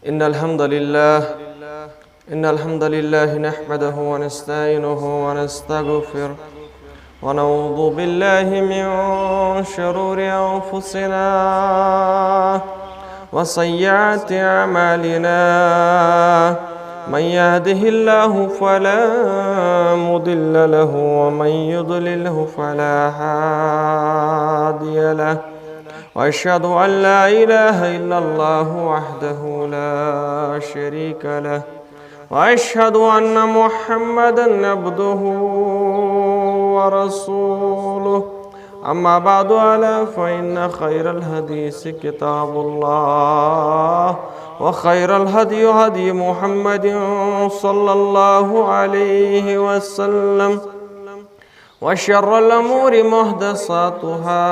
إن الحمد لله إن الحمد لله نحمده ونستعينه ونستغفره ونعوذ بالله من شرور أنفسنا وسيئات أعمالنا. من يهده الله فلا مضل له ومن يضلله فلا هادي له، وأشهد أن لا إله إلا الله وحده لا شريك له، وأشهد أن محمدًا عبده ورسوله. أما بعد ألا فإن خير الحديث كتاب الله، وخير الهدي هدي محمد صلى الله عليه وسلم، وشر الأمور محدثاتها،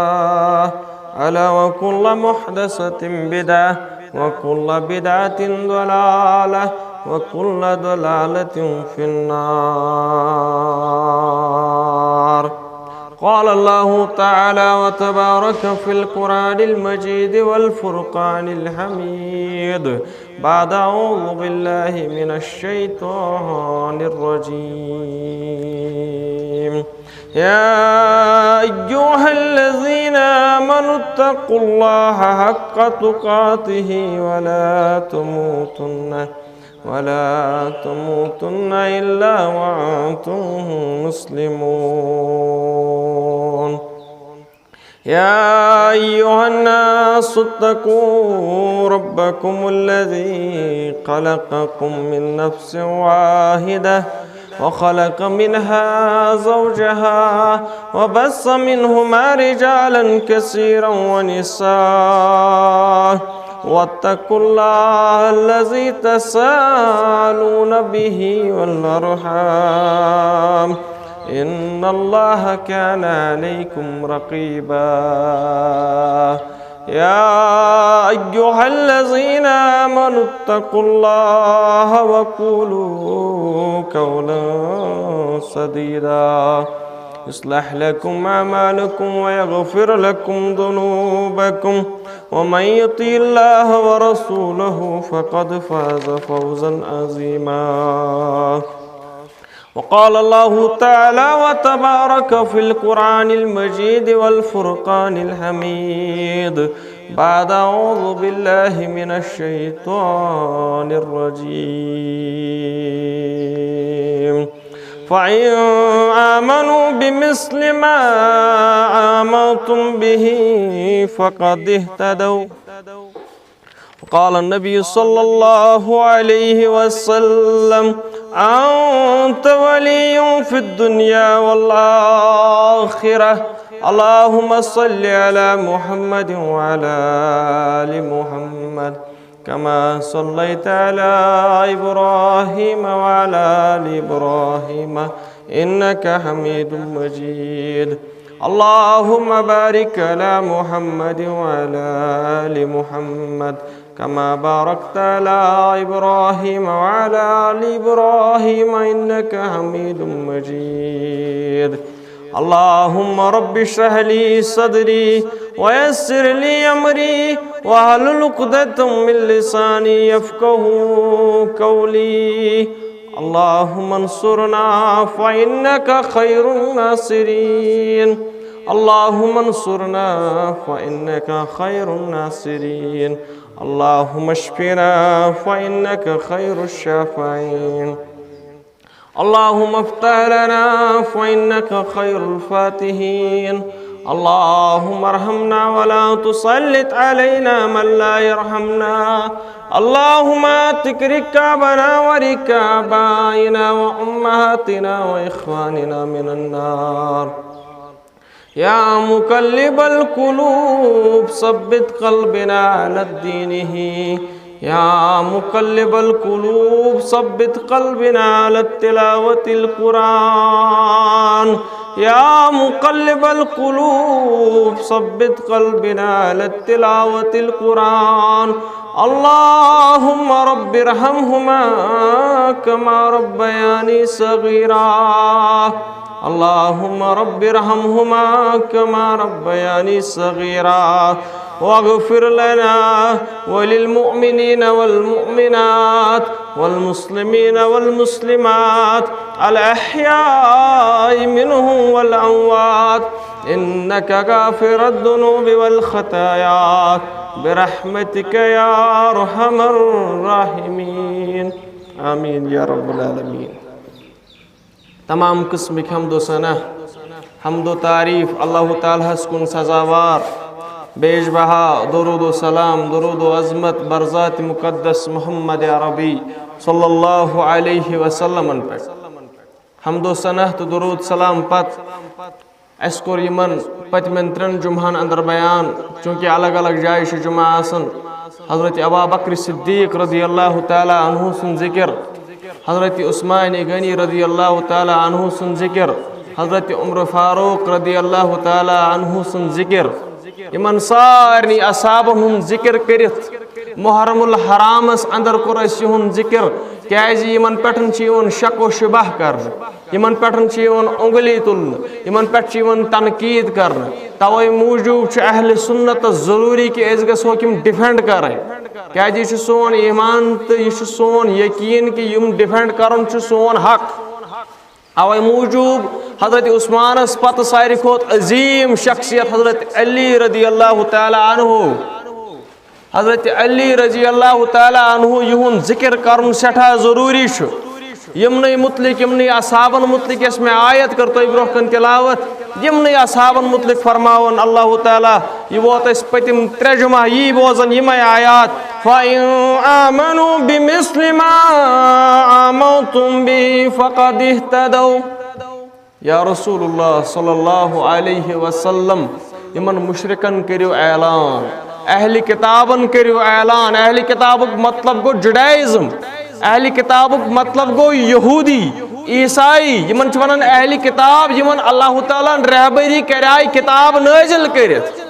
ألا وكل محدثة بدعة، وكل بدعة ضلالة، وكل ضلالة في النار. قال الله تعالى وتبارك في القرآن المجيد والفرقان الحميد بعد أعوذ بالله من الشيطان الرجيم. يا أيها الذين آمنوا اتقوا الله حق تقاته ولا تموتن إلا وأنتم مسلمون. يا أيها الناس اتقوا ربكم الذي خلقكم من نفس واحدة وخلق منها زوجها وبث منهما رجالا كثيرا ونساء، واتقوا الله الذي تساءلون به والأرحام، إن الله كان عليكم رقيبا. يا أيها الذين آمنوا اتقوا الله وقولوا قولا سديدا يصلح لكم أعمالكم ويغفر لكم ذنوبكم، ومن يطع الله ورسوله فقد فاز فوزا عظيما. وقال الله تعالى وتبارك في القرآن المجيد والفرقان الحميد بعد أعوذ بالله من الشيطان الرجيم. فإن آمنوا بمثل ما آمنتم به فقد اهتدوا. وقال النبي صلى الله عليه وسلم: أنت ولي في الدنيا والآخرة. اللهم صل على محمد وعلى آل محمد كما صليت على إبراهيم وعلى آل إبراهيم إنك حميد مجيد. اللهم بارك على محمد وعلى آل محمد كما باركت على إبراهيم وعلى آل إبراهيم إنك حميد مجيد. اللهم رب اشرح لي صدري ويسر لي أمري واحلل عقدة من لساني يفقهوا قولي. اللهم انصرنا فإنك خير الناصرين. اللهم انصرنا فإنك خير الناصرين. اللهم اشفنا فإنك خير الشافعين. اللهم افتح لنا فإنك خير الفاتحين. اللهم ارحمنا ولا تسلط علينا من لا يرحمنا. اللهم اتق ركابنا وركاب آبائنا وأمهاتنا وإخواننا من النار. يا مقلب القلوب ثبت قلبنا على دينه. يا مقلب القلوب ثبت قلبنا على تلاوة القرآن. يا مقلب القلوب ثبت قلبنا على تلاوة القرآن. اللهم رب ارحمهما كما ربياني صغيرا. اللهم رب ارحمهما كما ربياني صغيرا. واغفر لنا وللمؤمنين والمؤمنات والمسلمين والمسلمات الأحياء منهم والأموات إنك غافر الذنوب والخطايا برحمتك يا أرحم الراحمين آمين يا رب العالمين. तमाम किस्म की हमदो सना हमदो तारीफ अल्लाह ताला कुन सजावार बेजबहा दुरूद सलाम दुरूद अज़मत बरज़ात मुक़द्दस मोहम्मद अरबी सल्लल्लाहु अलैहि वसल्लम पे हमदो सना तो दुरूद सलाम पत अस्कोर यमन पतमन त्रन जुम्हान अंदर बयान चूँकि अलग अलग जाय जुमा आसन हज़रत अबू बकर सिद्दीक़ रज़ियल्लाहु ताला अन्हु सुन ज़िक्र हज़रत उस्मान गनी रज़ियल्लाहु ताला अन्हु सुन ज़िक्र हज़रत उमर फारूक रज़ियल्लाहु ताला अन्हु सुन ज़िक्र यमन सारनी असहाबन हुन ज़िक्र करित मुहर्रमुल हरामस अंदर कोर हुन ज़िक्र क्याज यमन पेठन शक व शुबह कर यमन पेठन उंगली तुलन यमन पेठ तनकीद कर तवे मूजूब अहल सुन्नत जरूरी कि अस गो डिफेंड कर क्या सोन ईमान तो यह सोन यकीन कि यम डिफेंड कर सोन हक अवे मूजूब हज़रत उस्मानस पत सारी खोत अजीम शख्सियत हज़रत अली रज़ियल्लाहु ताला अन्हु हज़रत अली रज़ियल्लाहु ताला अन्हु युन ज़िक्र कर सठा जरूरी यमन मुतलिक यमन असहाबन मुतलिक में आयत कर तो ब्रोहन तिलावत यमन असहाबन मुतलिक फरमावन अल्लाह ताला यह वोत पतिम त्रे जुमा यी बोजन यम आयात फ़इन आमनु बिमिस्लि मा आमनतुम बिहि फ़क़द इह्तदौ या रसूलुल्लाह सल्लल्लाहु अलैहि वसल्लम यमन मुशरिकन करियो ऐलान अहली किताबन करियो ऐलान अहली किताबुक मतलब गो जुडाइज़म अहली किताबुक मतलब गो यहूदी ईसाई यमन वनान अहली किताब यमन अल्लाह ताला रहबरी कराय किताब नाजिल करित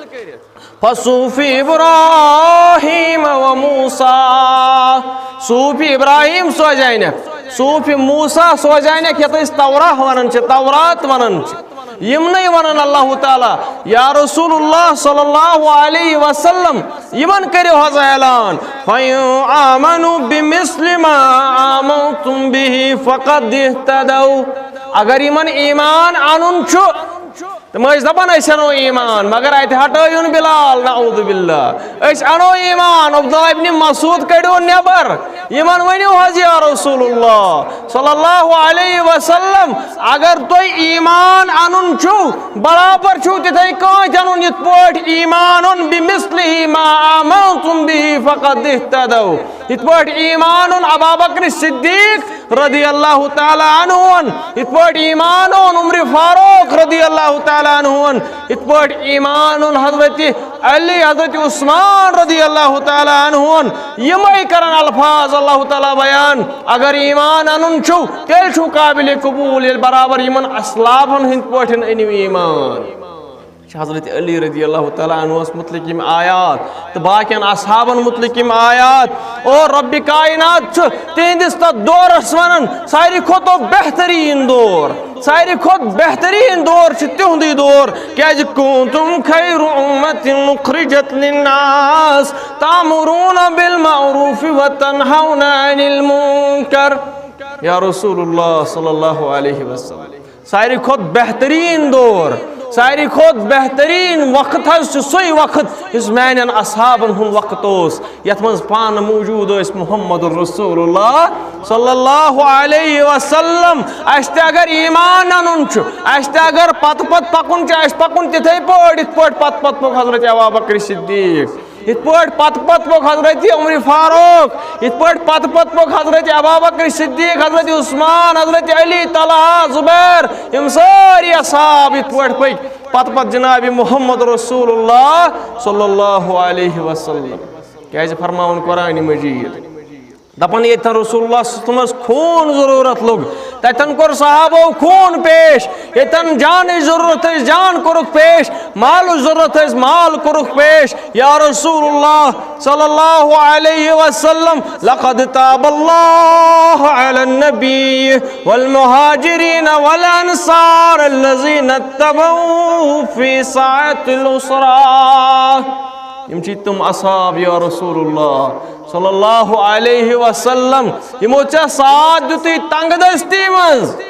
फसूफी इब्राहिम व मूसा सूफी इब्राहिम सोजाइने सूफी मूसा सोजाइने यत तौरा वनान तौरात वनान यमन वनान अल्लाह ताला या रसूलुल्लाह सल्लल्लाहु अलैहि वसल्लम यमन करियो हज ऐलान फ़इन आमनु बिमिस्लि मा आमनतुम बिहि फ़क़द इह्तदौ अगर यमन ईमान आनुन छु तो दपान अनो ईमान मगर अत हटोन बिलाल नऊज़ु बिल्लाह अनो ईमान अब्दुल्लाह इब्न मसूद कड़ो नबर यमन वनो हज या रसूलुल्लाह सल्लल्लाहु अलैहि वसल्लम अगर तुम ईमान अनुन छु बराबर छु तिथे कत अनुन इत पट ईमान बिमिस्लिहि मा आमनतुम बिहि फ़क़द इह्तदौ इत पट ईमान अबू बकर सिद्दीक़ रज़ियल्लाहु ताला अन्हु इत पट ईमान उमर फारूक रज़ियल्लाहु ताला अन्हु इत पट ईमान हज़रत अली हज़रत उस्मान रज़ियल्लाहु ताला अन्हु यमै करन अल्फाज अल्लाह ताला बयान अगर ईमान अनुन छु तेल छु काबिल कबूल ये बराबर यमन असलाफन हिंद पठन अनिव ईमान हज़रत अली रज़ियल्लाहु ताला अन्हु मुतलिक यम आयात तो बाकियन असहाबन मुतलिक यम आयात और रब्बि कायनात तिहंदिस तथ दौरस वनान सारी खोतो बेहतरीन दौर सारी खोत बेहतरीन दौर तिहुंदी दौर क्या कुंतुम खैरु उम्मतिन उखरिजत लिन्नास तामुरूना बिल मारूफ व तनहौना अनिल मुनकर या रसूलुल्लाह सल्लल्लाहु अलैहि वसल्लम सारी खोत बेहतरीन दौर सारी खोत बेहतरीन वक्त सोई वक्त इस मान असहाबन हुन वक्त यथ मज पान मौजूद मुहम्मद रसूलुल्लाह सल्लल्लाहु अलैहि वसल्लम अगर ईमान अनुन अगर पत पकुन पकुन तिथे पट पत पक हज़रत अबू बकर सिद्दीक़ इत पत पक हज़रत उमर फारूक इत पत पक हज़रत अबू बकर सिद्दीक़ हज़रत उस्मान हज़रत अली तलहा जुबैर यम सारी असहाब इत पत जनाब मुहम्मद रसूलुल्लाह सल्लल्लाहु अलैहि वसल्लम क्या फरमावन कुरान मजीद दपन ये रसूलुल्लाह खून जरूरत लोग तन कोर सहाबो खून पेश ये जान जरूरत जान कोरुक पेश माल जरूरत माल कोरुक पेश या रसूलुल्लाह सल्लल्लाहु अलैहि वसल्लम लक़द ताबल्लाहु अलन नबी वल मुहाजिरीन वल अंसार अल्लज़ीना तबऊ फी साअतिल उसरा यम छी तुम असहाब या रसूलुल्लाह सल्लल्लाहु अलैहि वसल्लम यमो चा साथ दुती तंग दस्ती मज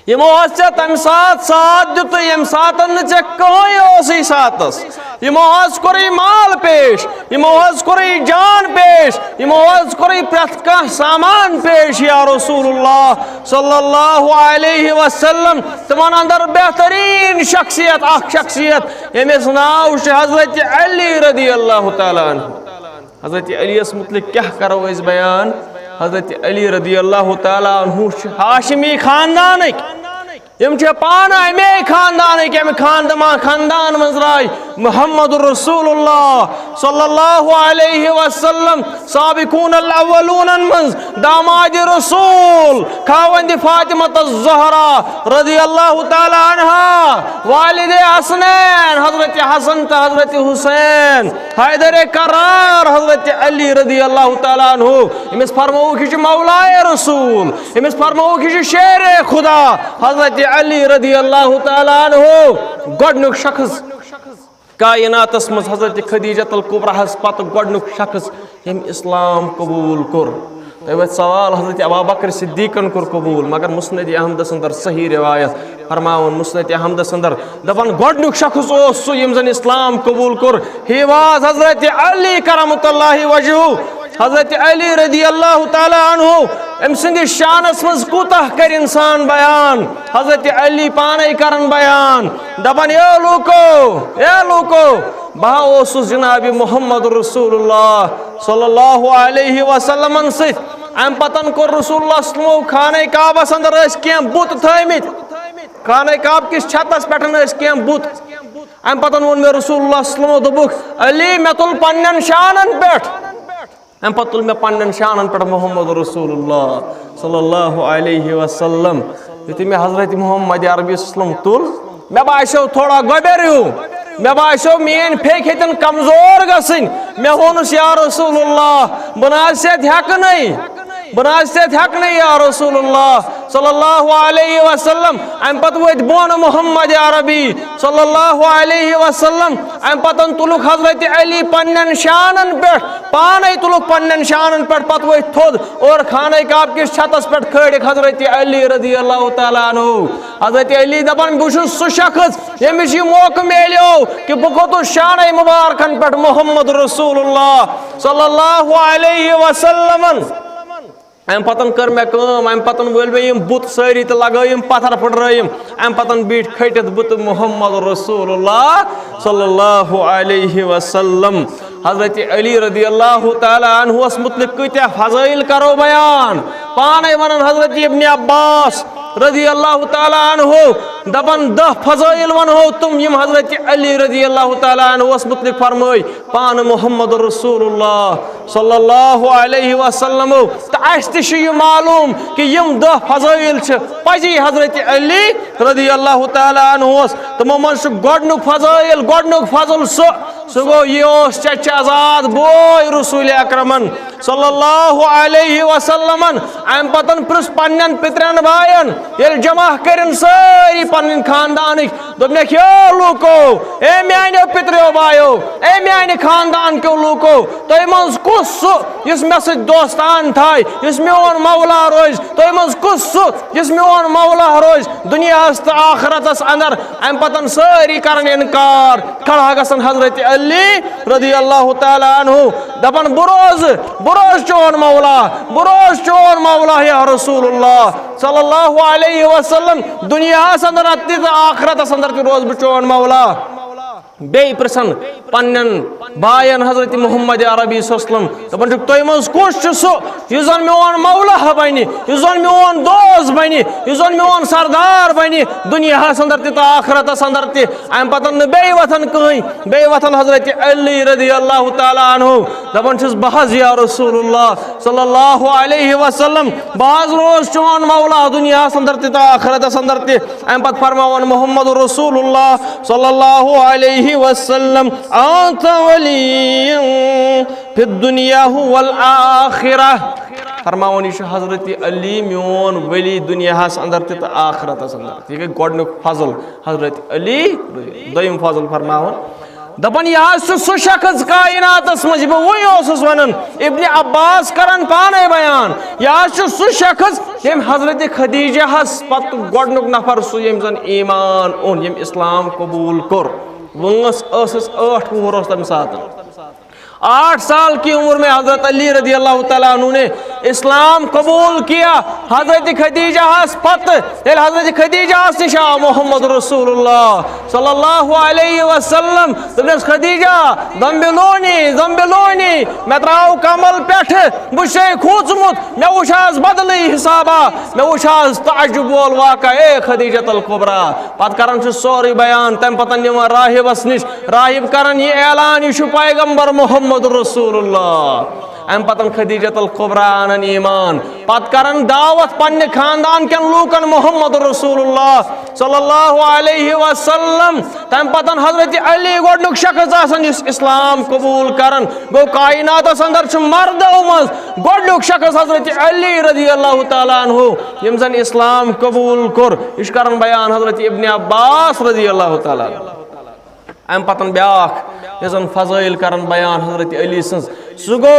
यमो चा तम साथ दुत यम साथ न चे कहीं ओसी साथस यमो कोरी माल पेश यमो कोरी जान पेश यमो कोरी प्रथ का सामान पेश या रसूलुल्लाह सल्लल्लाहु अलैहि वसल्लम तमन अंदर बेहतरीन शख्सियत यमिस नाव हजरत अली रदियल्लाहु ताला अन्हु हजरत अली मुतलिक क्या करो इस बयान हजरत अली रदियल्लाहु ताला अन्हु हाशिमी खानदान यम पान अमे खानदान खानदान मजराय मुहम्मद रसूलुल्लाह सल्लल्लाहु अलैहि वसल्लम साबिकून अव्वलून मज दामाद रसूल खावंद फातिमा ज़हरा रदियल्लाहु ताला अन्हा वालिद हसनैन हजरत हसन त हजरत हुसैन हैदर करार हजरत अली रदियल्लाहु ताला अन्हु इमिस फरमाओ कि मौलाए रसूल इमिस फरमाओ कि शेर खुदा हजरत अली रदियल्लाहु ताला अन्हु गोडनुक शख्स कायनातस मज हजरत खदीजतुल कुबरा पत गोडनुक शख्स यम इस्लाम कबूल कोर तब सवाल हजरत अबू बकर सिद्दीकन कोर कबूल मगर मुस्नद अहमद अंदर सही रिवायत फरमावन मुस्नद अहमद अंदर दपन गोडनुक शख्स ओस सु यम जन इस्लाम कबूल कोर ही वाज हजरत अली करमतुल्लाहि वजहु हजरत अली रदियल्लाहु ताला अन्हु अम सिंदि शानस मज कुतह कर इंसान बयान हजरत अली पाने करन बयान दपन ए लूको बहा ओसुस जनाब मुहम्मद रसूलुल्लाह सल्लल्लाहु अलैहि वसल्लम सित अम पतन कोर रसूलुल्लाह सल्लल्लाहु खाने काबस अंदर के बुत थमित खाने काब किस छतस पेटन के बुत अम पतन वोन मे रसूलुल्लाह सल्लल्लाहु दोबुक अली मे तुल पन्नन शानन पेट अम पत तुल मे पन्नन शानन पेट मुहम्मद रसूलुल्लाह सल्लल्लाहु अलैहि वसल्लम युति मे हजरत मुहम्मद अरबी सल्लम तुल मे बासो थोड़ा गबेरु मे बासो मेन फेक हेतन कमजोर गसिन मे होनुस या रसूलुल्लाह बनासियत हक नहीं या रसूलुल्लाह सल्लल्लाहु अलैहि वसल्लम अम पत वत बोन मुहम्मद अरबी सल्लल्लाहु अलैहि वसल्लम अम पतन तुलुक हजरत अली पन्नन शानन पेट पाने तुलुक पन्नन शानन पेट पत वत थोद और खाने काब किस छतस पेट खड़िक हजरत अली रदियल्लाहु ताला अन्हु हजरत अली दपन बुशुस सु शख्स यमिस यह मौका मिलो कि बह खोतुस शाने मुबारकन पेट मुहम्मद रसूलुल्लाह सल्लल्लाहु अलैहि वसल्लम अम पतन कर मे कम अम पतन वोल मे यम बुत सारी तो लगायम पत्थर फुटरयम अम पतन बीट खटित बुत मुहम्मद रसूलुल्लाह सल्लल्लाहु अलैहि वसल्लम हजरत अली रदियल्लाहु ताला अन्हु मुतलिक कत्या फजाइल करो बयान पाने वन हजरत इब्न अब्बास रदियल्लाहु ताला अन्हु दपन 10 फजाइल वन हो तुम यम हजरत अली रदियल्लाहु ताला अन्हु मुतलिक फरमाय पान मुहम्मद रसूलुल्लाह सल्लल्लाहु अलैहि वसल्लम त मालूम कि यम 10 फजाइल पजी हजरत अली रदियल्लाहु ताला अन्हु तमो मन गोडनुक फजल सो गो योस चचाजाद बोय रसूल अकरमन सल्लल्लाहु अलैहि वसल्लम अम पतन प्रिस पन्नन पित्रन भायन येल जमा करन सारी पन्न खानदान दोपने यो लूको ए म्यानो पित्रो भायो ए म्याने खानदान के लूको तोय मज कुस यस मे सि दोस्तान थाय यस मोन मौला रोज तोय मज कुस यस मोन मौला रोज दुनिया त आखिरतस अंदर अम पतन सारी करन इनकार खड़ा गसन हजरत अली रदियल्लाहु ताला अन्हु दपन बुरोज चोन मौला या रसूलुल्लाह सल्लल्लाहु अलैहि वसल्लम दुनिया अंदर आखिरत अंदर रोज चोन मौला बे प्रसन पन्न बायन हजरत मुहम्मद अरबी सल्लम दपन तुम मज कुछ यह जन मोन मौला बन यह जन मोन दोस्त बन यह जन मोन सरदार बन दुनिया अंदर तो आखिरत अंदर तम पतन बे वथन कहीं बे वथन हजरत अली रदियल्लाहु ताला अन्हु दपन बहज या रसूलुल्लाह सल्लल्लाहु अलैहि वसल्लम बहज रोज चोन मौला दुनिया अंदर तो आखिरत अंदर तम पत फरमावन मुहम्मद रसूलुल्लाह सल्लल्लाहु अलैहि वसल्लम अंत वलिय्युन फिद दुनिया वल आखिरह फरमावन यह हजरत अली मोन वली दुनिया अंदर तो आखिरत अंदर यह गो गोडनुक फजल हजरत अली दोयम फजल फरमावन दपन यह सह शख्स कायनातस मज वही वन इब्न अब्बास करान पाने बयान यह सह शख्स यम हजरत खदीजा पत गोडनुक नफर सह यम जन ईमान ओन यम इस्लाम कबूल कोर वंस 8 वुहर तम सात 8 साल की उम्र में हजरत अली रदी अल्लाह तआला अन्हु ने इस्लाम कबूल किया। हजरत खदीजा पत हजरत खदीजा निश मोहम्मद रसूलुल्लाह सल्लल्लाहु अलैहि वसल्लम दोपस खदीजा दम्बिलोनी मे त्राव कमल पे बे खोचमुत मे वुच बदल हिसाबा मे वुच ताजुब वोल वाक़ा ए खदीजतुल कुबरा पत करान सोरे बयान तम पत राहिबस निश राहिब करान यह ऐलान यह पैगंबर मोहम्मद रसूलुल्लाह अम पतन खदीजतुल कुबरा अनन ईमान पत करन दावत पन्ने खानदान के लूकन मोहम्मद रसूलुल्लाह सल्लल्लाहु अलैहि वसल्लम तम पतन हजरत अली गोडनुक शख्स आसन जिस इस्लाम कबूल करन गो कायनात अंदर छ मर्दो मज गोडनुक शख्स हजरत अली रजी अल्लाह तआला अन्हु यम जन इस्लाम कबूल कोर इश करन बयान हजरत इब्न अब्बास रजी अल्लाह तआला अम पतन ब्याख यजन फजाइल करन बयान हजरत अली सज सह गो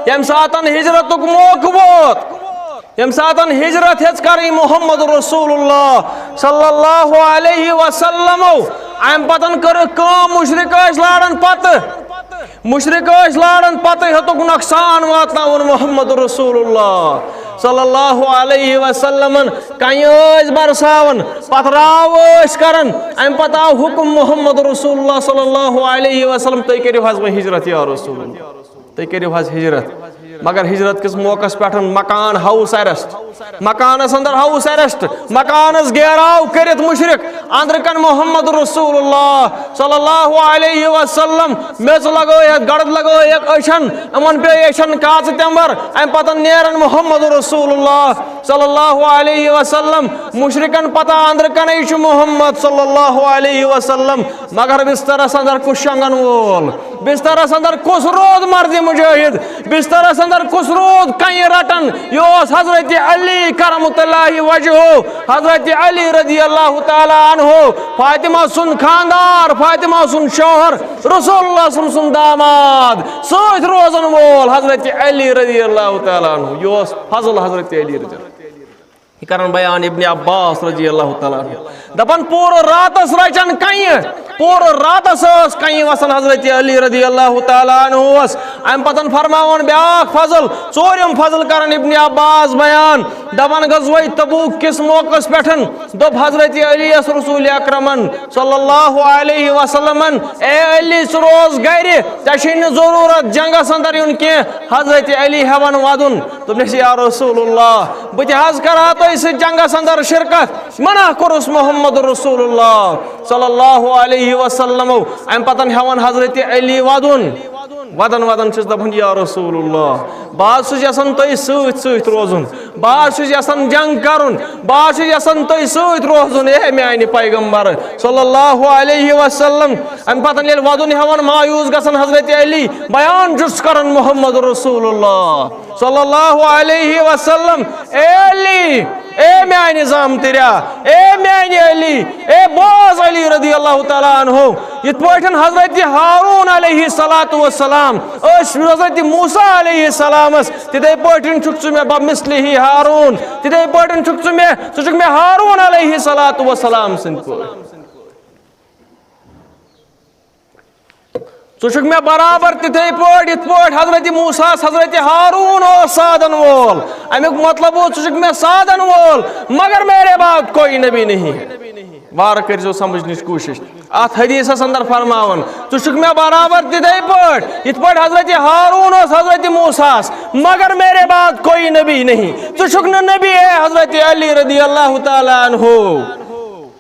यम सातन हिजरतुक मौका वोत यम सातन हिजरत हेज करी मोहम्मद रसूलुल्लाह सल्लल्लाहु अलैहि वसल्लम अम पतन कर काम मुशरिक लाड़न पत हेतुक नुकसान वातनावन मोहम्मद रसूलुल्लाह सल्लल्लाहु अलैहि वसल्लम कई बरसावन पत राव करन अम पत आव हुक्म मोहम्मद रसूलुल्लाह सल्लल्लाहु अलैहि वसल्लम तुम करियो हज वह हिजरत या रसूलुल्लाह तुम करियो हज हिजरत मगर हिजरत किस मौकस पे मकान हाउस अरेस्ट मकानस अंदर हाउस अरेस्ट मकानस घेराव करित मुशरिक अंदर कन मोहम्मद रसूलुल्लाह सल्लल्लाहु अलैहि वसल्लम मेज लगोयत गड़द लगोयत अशन अमन पे अशन काच तंबर अम पतन नेरन मोहम्मद रसूलुल्लाह सल्लल्लाहु अलैहि वसल्लम मुशरिकन पता अंदर कन यह मोहम्मद सल्लल्लाहु अलैहि वसल्लम मगर बिस्तरस अंदर कुछ शंगन वोल बिस्तरस अंदर कुछ रोद मर्द मुजाहिद बिस्तरस अंदर कुछ रोद कई रटन योस हजरत अली करमतुल्लाहि वजहु हजरत अली रजी अल्लाह तआला अन्हु फातिमा सुन खानदार फातिमा सुन शौहर रसूलुल्लाह सुन दामाद सत रोजन वोल हजरत अली रजी अल्लाह तआला अन्हु योस फजल हजरत अली रजी करन बयान इब्न अब्बास रजी अल्लाह तआला दपन पूर रातस रचन कई पूर रातस कई वसन हजरत अली रजी अल्लाह तआला अन्हु अम पतन फरमावन ब्याख फजल चोरम फजल करन इब्न अब्बास बयान दपन गज़वा तबूक किस मौकस पेठन दोप हजरत अली रसूल अकरमन सल्लल्लाहु अलैहि वसल्लम ए अली रोज गर तशिन जरूरत जंगस अंदर युन के हजरत अली हेवन वदुन तुमने या रसूलुल्लाह बत हज करा तो इस जंगस अंदर शिरकत मना कोरस मोहम्मद रसूलुल्लाह सल्लल्लाहु अलैहि वसल्लम अम पतन हेवन हजरत अली वदुन वदन वदन दपन या रसूलुल्लाह बाज यसन तुम सत रोजुन बाज यसन जंग करुन बाज यसन तुम सत रोजुन ए म्यान पैगंबर सल्लल्लाहु अलैहि वसल्लम अम पतन ये वदुन हेवन मायूस गसन हजरत अली बयान जुस करन मोहम्मद रसूलुल्लाह सल्लल्लाहु अलैहि वसल्लम ए अली ए म्यान जाम तिरा ए म्यान अली ए बोज अली रदी अल्लाह तआला अन्हु इत पठन हजरत हारून अलैहि सलातु वस्सलाम हजरत मूसा अलैहि सलाम तिथे पठन छुक मे बमिस्लिहि हारून तिथे पठन छुक मे हारून अलैहि सलातु वस्सलाम सिन चुक मे बराबर तिथे इत हजरत मूसा हजरत हारून साधन वोल अमुक मतलब चुक मे साधन वोल मगर मेरे बाद कोई नबी नहीं है वार कर समझने की कोशिश अत हदीस अंदर फरमावन चुक मे बराबर तिथे इत हजरत हारून हजरत मूसा मगर मेरे बाद कोई नबी नहीं चुक नबी है हजरत अली रदी अल्लाह तआला अन्हु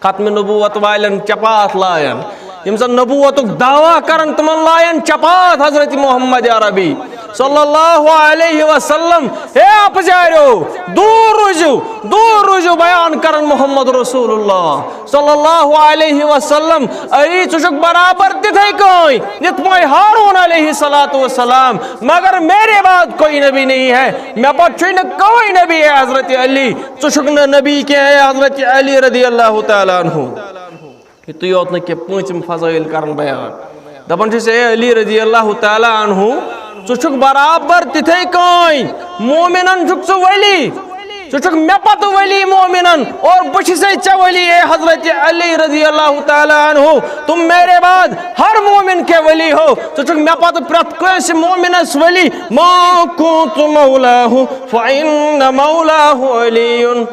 खत्म नबूवत वालन चपात लायन यम जन नबूवतुक दावा करन तमन लायन चपात हजरत मोहम्मद अरबी सल्लल्लाहु अलैहि वसल्लम हे अपजारो दूर रुजु बयान करन मोहम्मद रसूलुल्लाह सल्लल्लाहु अलैहि वसल्लम अली चुक बराबर तिथे कोई नितमय हारून अलैहि सलातु वसलाम मगर मेरे बाद कोई नबी नहीं है मैं पर कोई नबी है हजरत अली चुक नबी के है हजरत अली रदी अल्लाह तआला अन्हु तो योत न के पांचम फजाइल करन बयान दपन ए अली रजी अल्लाह तआला अन्हु चुक बराबर तिथे कई मोमिनन चुक वली चुक मे पत वली मोमिनन और बस वली ए हजरत अली रजी अल्लाह तआला अन्हु तुम मेरे बाद हर मोमिन के वली हो चुक मे पत प्रत कंस मोमिनस वली मा कुन्तु मौलाहु फइन्न मौलाहु अलीयुन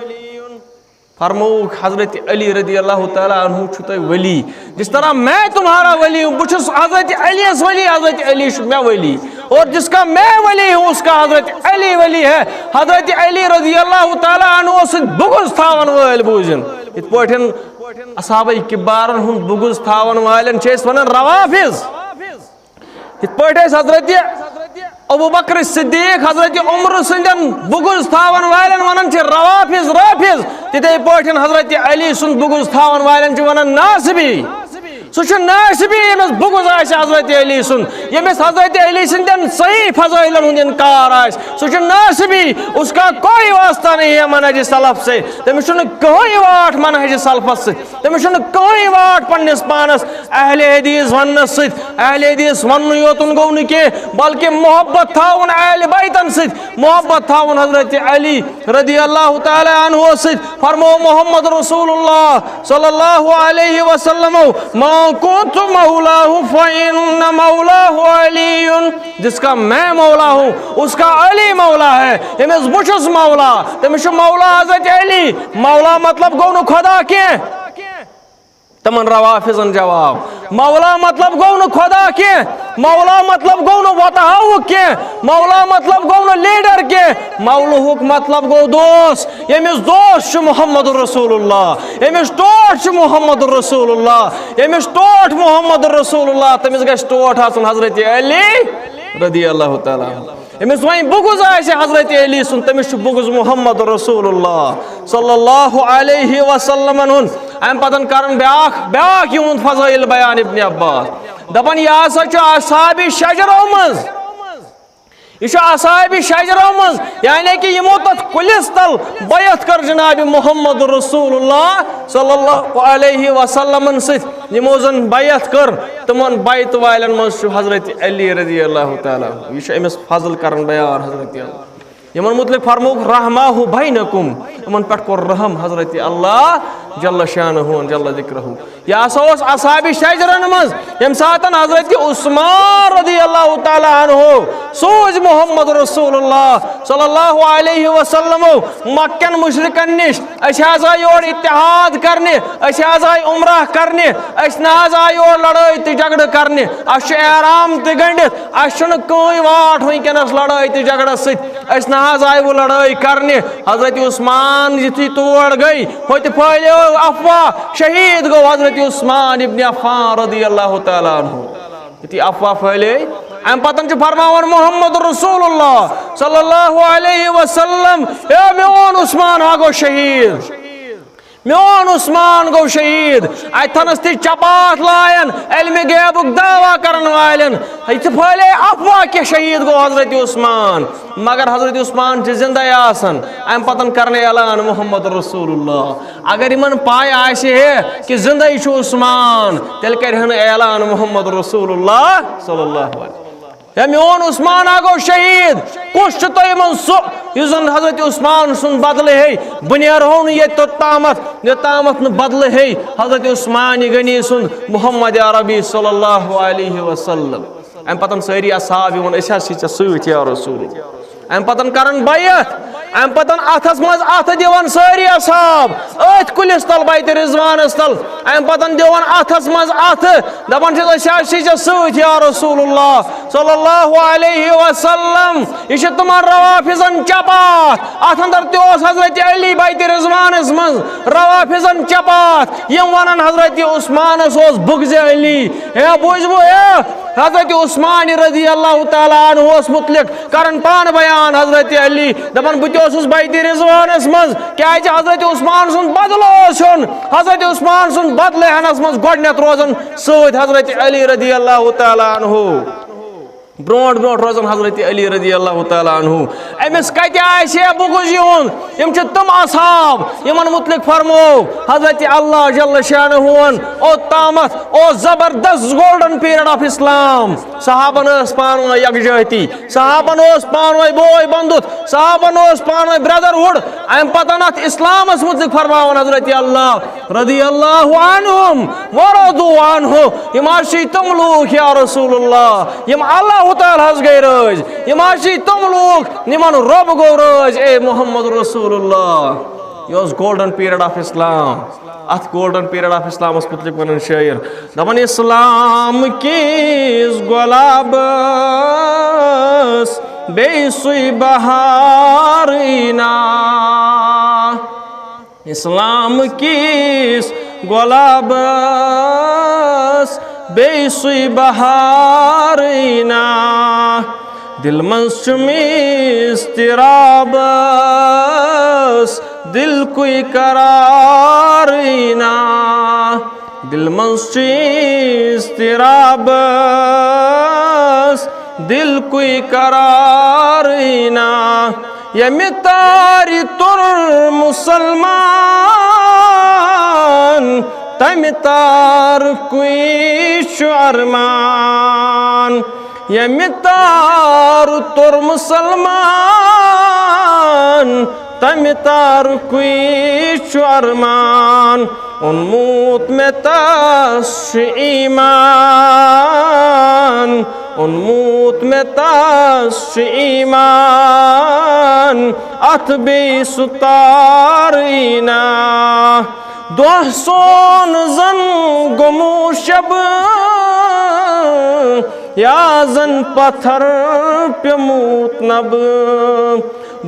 फरमो हजरत अली रदी अल्लाह तआला अन्हु छुते वली जिस तरह मैं तुम्हारा वली हूँ बुछुस हजरत अली वली हजरत अली मैं वली और जिसका मैं वली हूँ उसका हजरत अली वली है हजरत अली रदी अल्लाह तआला अन्हु बुगुज थावन वल बूजन इत पठन असहाबे किबारन हुन बुगुज थावन वालन छेस वनन रवाफिज इत पठस हजरत अबू बकर सिद्दीक हजरत उमर सुंदन बुगुज थावन वालन वनन छ रवाफिज राफिज तिते पठन हजरत अली सुन बुगुज थावन वालन छ वनन नासिबी सो नासिबी यमस बुगुज आस हजरत अली सुन यमस हजरत अली सुंदन सही फजाइलन हुन इनकार आस सो नासिबी उसका कोई वास्ता नहीं है मनहज सलफ से तमिस कोई वाट मनहज सलफ से तमिस कोई वाट पन्निस पानस अहले हदीस वन्नस से अहले हदीस वन योतुन गो न के बल्कि मोहब्बत थाउन अहले बैतन से मोहब्बत थाउन हजरत अली रदी अल्लाह तआला अन्हु से फरमो मोहम्मद रसूलुल्लाह सल्लल्लाहु अलैहि वसल्लम मा कुन्तु मौलाहु फइन्न मौलाहु अलीयुन जिसका मैं मौला हूँ उसका अली मौला है यमस बुछुस मौला तमिस मौला हजरत अली मौला मतलब गो न खुदा के तमन रवाफिजन जवाब मौला मतलब गो न खुदा के मौला मतलब गो न वतहाउ के मौला मतलब गो न लीडर के मौलुक मतलब गो दोस्त यमिस दोस्त मोहम्मद रसूलुल्लाह यमिस टोट मोहम्मद रसूलुल्लाह यमिस टोट मोहम्मद रसूलुल्लाह तमिस गस टोट आसन हजरत अली रदी अल्लाह तआला यमिस वही बुगुज आस हजरत अली सुन तमिस बुगुज मोहम्मद रसूलुल्लाह सल्लल्लाहु अलैहि वसल्लम हुन अम पतन करन ब्याख यून फजाइल बयान इब्न अब्बास दपन यह हसा असहाबी शजरो मज यह असहाबी शजरो मज यानी कि यमो तथ कुलिस तल बैत कर जनाब मोहम्मद रसूलुल्लाह सल्लल्लाहु अलैहि वसल्लम सत यमो जन बैत कर तमन बैत वालन मज हजरत अली रजी अल्लाह तआला यह अमिस फजल करन बयान हजरत यमन मुतलिक फरमोक रहमाहु बैनकुम यमन पे कोर रहम हजरत अल्लाह जल्ल शानहु जल्ल जिक्रहु यह सोस असहाबी शजरन मज यम सातन हजरत उस्मान रदी अल्लाह तआला अन्हु सोज मोहम्मद रसूलुल्लाह सल्लल्लाहु अलैहि वसल्लम मक्कन मुशरिकन निश अस योर इत्तेहाद करने अस उमराह करने अस योर लड़ाई तो झगड़ करने अस आराम तो गंडित अस कोई वाट वनकस लड़ाई तो झगड़ सत आए वो लड़ाई करने हजरत उस्मान युथी तोड़ गई होते फैले अफवाह शहीद गो हजरत उस्मान इब्न अफ्फान रदी अल्लाह तआला अन्हु युथी अफवाह फैले अम पतन फरमावन मोहम्मद रसूलुल्लाह सल्लल्लाहु अलैहि वसल्लम ए मेन उस्मान आगो शहीद मेन उस्मान गो शहीद अथनस ती चपात लायन इल्म गैबुक दावा करन वालन इत फैले अफवाह के शहीद गो हजरत उस्मान मगर हजरत उस्मान जिंदा आसन अम पतन करने ऐलान मोहम्मद रसूलुल्लाह अगर इमन पाय आसे है कि जिंदा उस्मान तेल करहन ऐलान मोहम्मद रसूलुल्लाह सल्लल्लाहु अलैहि या मेन उस्मान आगो शहीद कुछ तो इन हजरत उस्मान सुन बदले है बुनियार हो ये तो तामत न बदले है हजरत उस्मान गनी सुन मोहम्मद अरबी सल्लल्लाहु अलैहि वसल्लम अम पतन सारी असहाब वन सत या रसूल अम पतन करन बैत अम पतन अथस मज अथ दिवन सारी असहाब अथ कुलिस तल बैत रिजवानस तल अम पतन दिवन अथस मज अथ दपन सत या रसूलुल्लाह सल्लल्लाहु अलैहि वसल्लम यह तुमन रवाफिजन चपात अथ अंदर तोस हजरत अली बैत रिजवानस मज रवाफिजन चपात यम वनन हजरत उस्मानस बुगज अली हे बुझबो हजरत उस्मान रजी अल्लाह तआला अन्हु मुतलिक करन पान बयान हजरत अली दपन बह बैत रिजवानस मज क्या हजरत उस्मान सुन बदल हजरत उस्मान सुन बदले हनस मज गोडनेथ रोजन सत हजरत अली रजी अल्लाह तआला अन्हु ब्रोट ब्रोट रोजन हजरत अली रजी अल्लाह तआला अन्हु अमिस कत बुगुज यम तम असहाब यमन मुतलिक फरमो हजरत अल्लाह जल्ल शानुहुन ओ तामत ओ जबरदस्त गोल्डन पीरियड ऑफ इस्लाम सहाबन पान यकजहती सहाबन पान बोय बंधुत सहाबन पान ब्रदरहुड अम पतन इस्लामस मुतलिक फरमान हजरत अल्लाह रदी अल्लाहु अन्हुम व रदू अन्हु यम तुम लोग या रसूलुल्लाह यम अल्लाह ताला हज गए रज यम तुम लोग निमन रब गो रज ए मोहम्मद रसूलुल्लाह यह golden period of Islam at golden period of Islam मुतलिक वन शायर दपन इस्लाम किस गुलाबस बेसुई बहार इना इस्लाम किस गुलाबस बेसुई बहार इना दिल मंसुमिस्तिराबस दिल कोई करार इना दिल मंसुमिस्तिराबस दिल कोई करार इना यमी तारी तुर मुसलमान तम तार कोई शुअरमान यमी तार तुर मुसलमान तम तार कोई शुअरमान उन्मूत में ताश ईमान उन्मूत में ताश ईमान अथ बेसुतारीना दोह सोन जन गुमू शब या जन पत्थर प्यमूत नब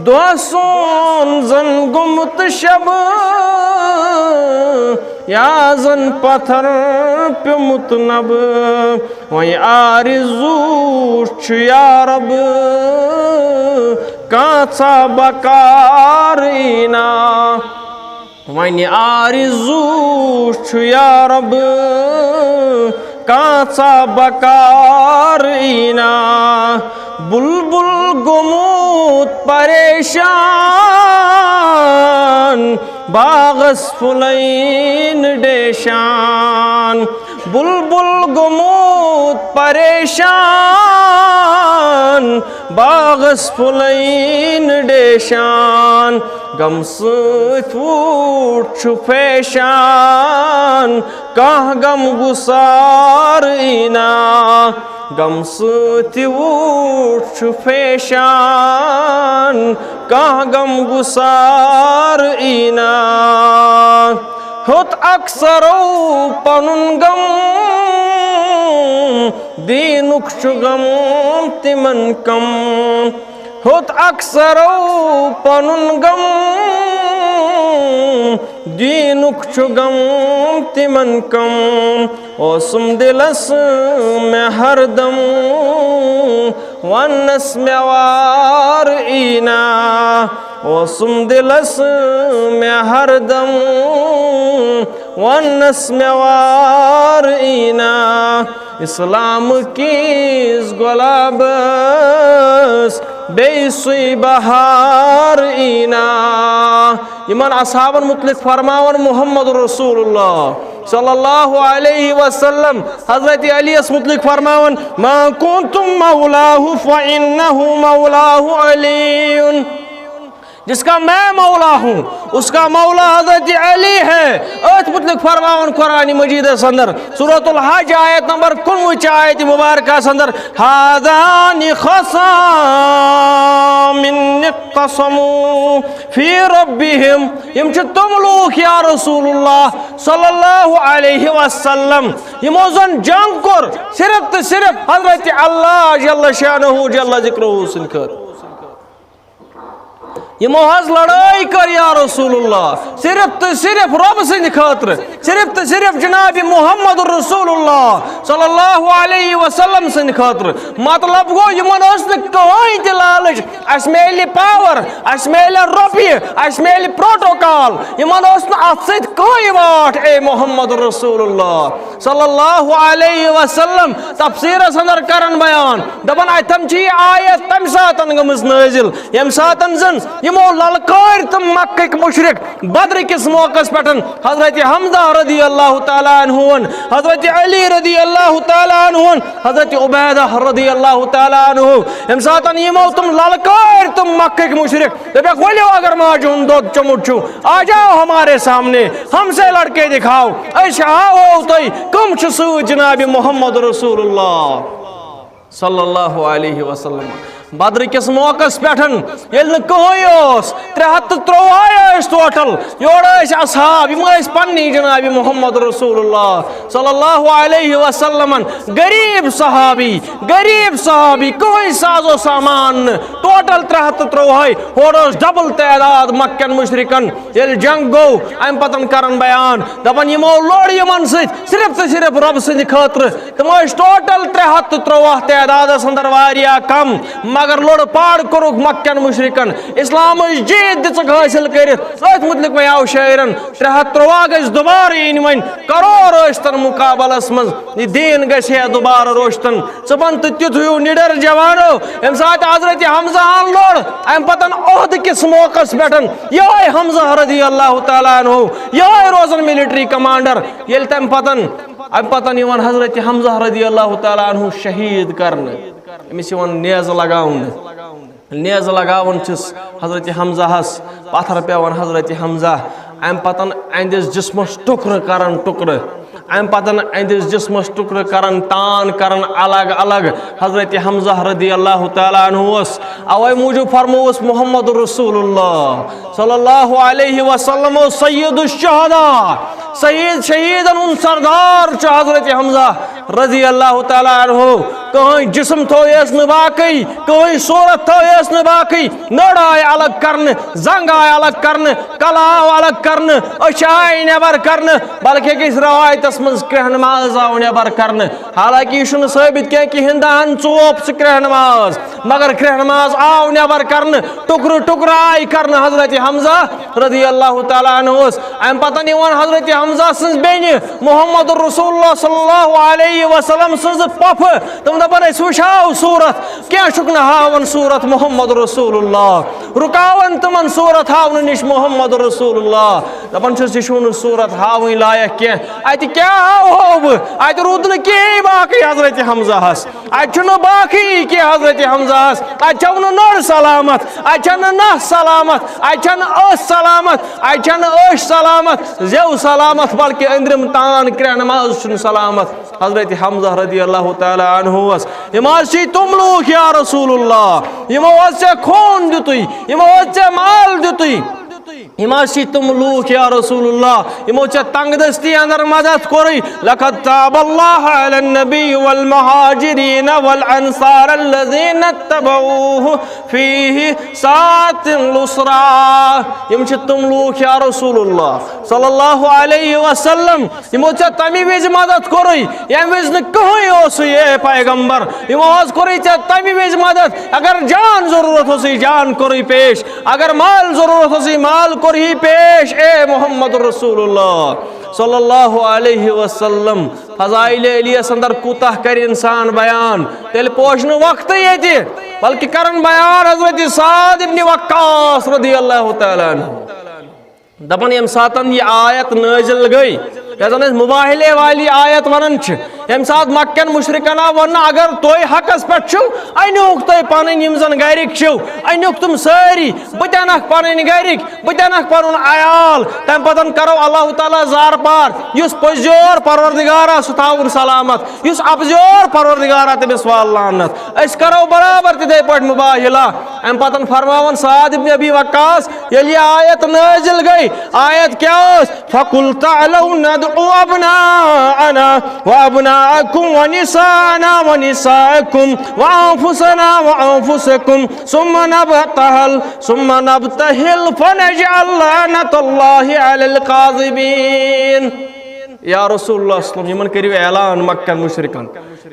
दोह सोन जन गुमत शब या जन पत्थर प्यमुत नब वही आरिज़ू या रब कांसा बकारीना वही आरिज़ू या रब कांसा बकारीना बुलबुल गुमूत परेशान बागस फुलैन डेशान बुलबुल गुमूत परेशान बागस फुलैन डेशान गम सूट फैशान कह गम गुसार इना गम सूट फैशान कह गम गुसार इना होत अक्सरो पनुन गम दीनुक गम तिमन कम होत अक्सरो पनुन गम दीनुक गम तिमन कम ओसुम दिलस में हरदम वनस में वार इना ओसुम दिलस में हरदम वनस में वार इना इस्लाम किस गुलाबस बेसुई बहार इना इमन असहाबन मुतलिक फरमावन मोहम्मद रसूलुल्लाह सल्लल्लाहु अलैहि वसल्लम हजरत अली मुतलिक फरमावन मा कुंतुम मौलाहु फइन्नहु मौलाहु अलीयुन जिसका मैं मौला हूँ उसका मौला हजरत अली है अत मुतलिक फरमावन कुरान मजीद अंदर सूरतुल हज आयत नंबर 19 आयत मुबारक अंदर हादानि खसामिन इक़्तसमू फी रब्बिहिम यम छ तुम लोग या रसूलुल्लाह सल्लल्लाहु अलैहि वसल्लम यमो जन जंग कर सिर्फ तो सिर्फ हजरत अल्लाह जल्ल शानुहु जल्ल जिक्रुहु सिनकर यमो हज लड़ाई कर या रसूलुल्लाह सिर्फ तो सिर्फ रब सिंद खातर सिर्फ तो सिर्फ जनाब मोहम्मद रसूलुल्लाह सल्लल्लाहु अलैहि वसल्लम सद खतर मतलब गो यमन कहीं त लालच अस मेल पावर अस मेल रोपये अस मेल प्रोटोकॉल यमन अत सत कहीं वाट ए मोहम्मद रसूलुल्लाह सल्लल्लाहु अलैहि वसल्लम तफसीरस अंदर करन बयान दपन अतम छी आयत तम सातन गमस नाजिल यम सातन जन यमो ललकार तम मक्क मुशरिक बद्र किस मौकस पटन हजरत हमजा रदी अल्लाह ताला अन्हु हजरत अली रदी अल्लाह ताला अन्हु हजरत उबैदा रदी अल्लाह ताला अन्हु यम सातन यमो तुम ललकार तुम मक्क मुशरिक दबे बोलो अगर माजून दो चमुचू आ जाओ हमारे सामने हमसे लड़के दिखाओ ऐसा हो तो कम छसू जनाब मोहम्मद रसूलुल्लाह सल्लल्लाहु अलैहि वसल्लम बद्र किस मौकस पेठन ये कहीं 353 टोटल योर असहाब यम पन्नी जनाब मोहम्मद रसूलुल्लाह सल्लल्लाहु अलैहि वसल्लम गरीब सहाबी कहीं साजो सामान टोटल 353 होर डबल तादाद मक्कन मुशरिकन ये जंग गो अम पतन करन बयान दपन यमो लोड़ यमन सिर्फ तो सिर्फ रब सद खतर तम टोटल 353 तादाद अंदर वारिया कम मगर लोड़ पाड़ कोरुक मक्कन मुशरिकन इस्लाम जीत दिख हासिल कर मुतलिक मे आव शायरन 353 गज दोबारा इन वन करोड़ रोशतन मुकाबलस मज दीन गहे दोबारा रोशतन चबन तो तुथु निडर जवानो अम सात हजरत हमजा लोड़ अम पतन ओहद किस मौकस पेठन ये हमजा रदी अल्लाह ताला अन्हु ये रोजन मिलिट्री कमांडर ये तम पतन अम पतन हजरत हमजा रदी अल्लाह ताला अन्हु शहीद करन अमिस नेज नेज लगावन हजरत हमजा पत्थर पेवन हजरत हमजा अम पतन अंदिस जिस्मस टुकर करन टुकर अम पतन अंदिस जिस्मस टुकर करन तान करन अलग अलग हजरत हमजा रदी अल्लाह ताला अन्हु अवै मूजूब फरमोस मोहम्मद रसूलुल्लाह सल्लल्लाहु अलैहि वसल्लम सय्यदुश शुहदा सईद शहीदन उन सरदार हजरत हमजा रजी अल्लाह ताला अन्हु कहीं जिस्म थोयस न बाकी कहीं सूरत थोयस न बाकी नड़ आय अलग करन जंग आय अलग करन कलाव अलग करन अशाय नेबर करन बल्कि किस रवायतस मज क्रह नमाज आव नेबर करन हालांकि यह साबित कह कि हिंदान चोप सह क्रह नमाज मगर क्रह नमाज आव नेबर करन टुकर टुकर आय करन हजरत हमजा रजी अल्लाह ताला अन्हु अम पतन हजरत हमजा सज बेन मोहम्मद रसूलुल्लाह सल्लल्लाहु अलैहि वसल्लम सज पफ तुम दपन वुचाव सूरत क्या शुक्न हावन सूरत मोहम्मद रसूलुल्लाह रुकावन तुमन सूरत हावन निश मोहम्मद रसूलुल्लाह दपन यह सूरत हावन लायक कह अत क्या हाव अत रूद कह बाकी हजरत हमजा अत बाकी कह हजरत हमजा अत नड़ सलामत अत नह सलामत अत सलामत अत सलामत जेव सलामत बल्कि अंदरम तान क्रह नमाज सलामत हजरत हमजा रदी अल्लाह ताला अन्हु यम तुम लूख या रसूलुल्लाह यमो खून दितु यमो माल दितु यम तुम लूख या रसूलुल्लाह यमो तंगदस्ती अंदर मदद कोरी लक़द ताबल्लाहु अलन नबी वल मुहाजिरीन वल अंसार अल्लज़ीना तबऊहु फीहि सातिल उसरा यम तुम लूख या रसूलुल्लाह सल्लल्लाहु अलैहि वसल्लम यमो तमी विज मदद कोरी यम विज न कहीं ओस ये पैगंबर यमो कोरी तमी विज मदद अगर जान जरूरत होसी जान कोरी पेश अगर माल जरूरत होसी माल कोरी पेश ए मोहम्मद रसूलुल्लाह सल्लल्लाहु अलैहि वसल्लम फज़ाइल अलियस अंदर कुतह कर इंसान बयान तेल पोशन वक्त ये बल्कि करन बयान हजरत साद इब्न वक्कास रदी अल्लाह ताला अन्हु दपन यम सातन ये आयत नाजिल गई मुबाहिले वाली आयत वन यम सात मक्कन मुशरिकन वन अगर तुम हकस पे अनुक तुम पन जन गरिक अनुक तुम सारी बह पन गरिक बह पन अयाल तम पतन करो अल्लाह ताला जार पार युस पजोर परवरदिगारा सह थावन सलामत युस अपजोर परवरदिगारा तमिस वाल लानत अस करो बराबर तिथे पे मुबाहिला अम पतन फरमावन साद इब्न अबी वक्कास ये आयत नाजिल गई आयत क्या फकुल तअलौ नदउ अबनाअना व अबनाअकुम व निसाअना व निसाअकुम व अनफुसना व अनफुसकुम सुम्मा नबतहिल फनजअल लानतल्लाहि अलल काज़िबीन या रसूलुल्लाह सल्लल्लाहु यमन करियो ऐलान मक्कन मुशरिकन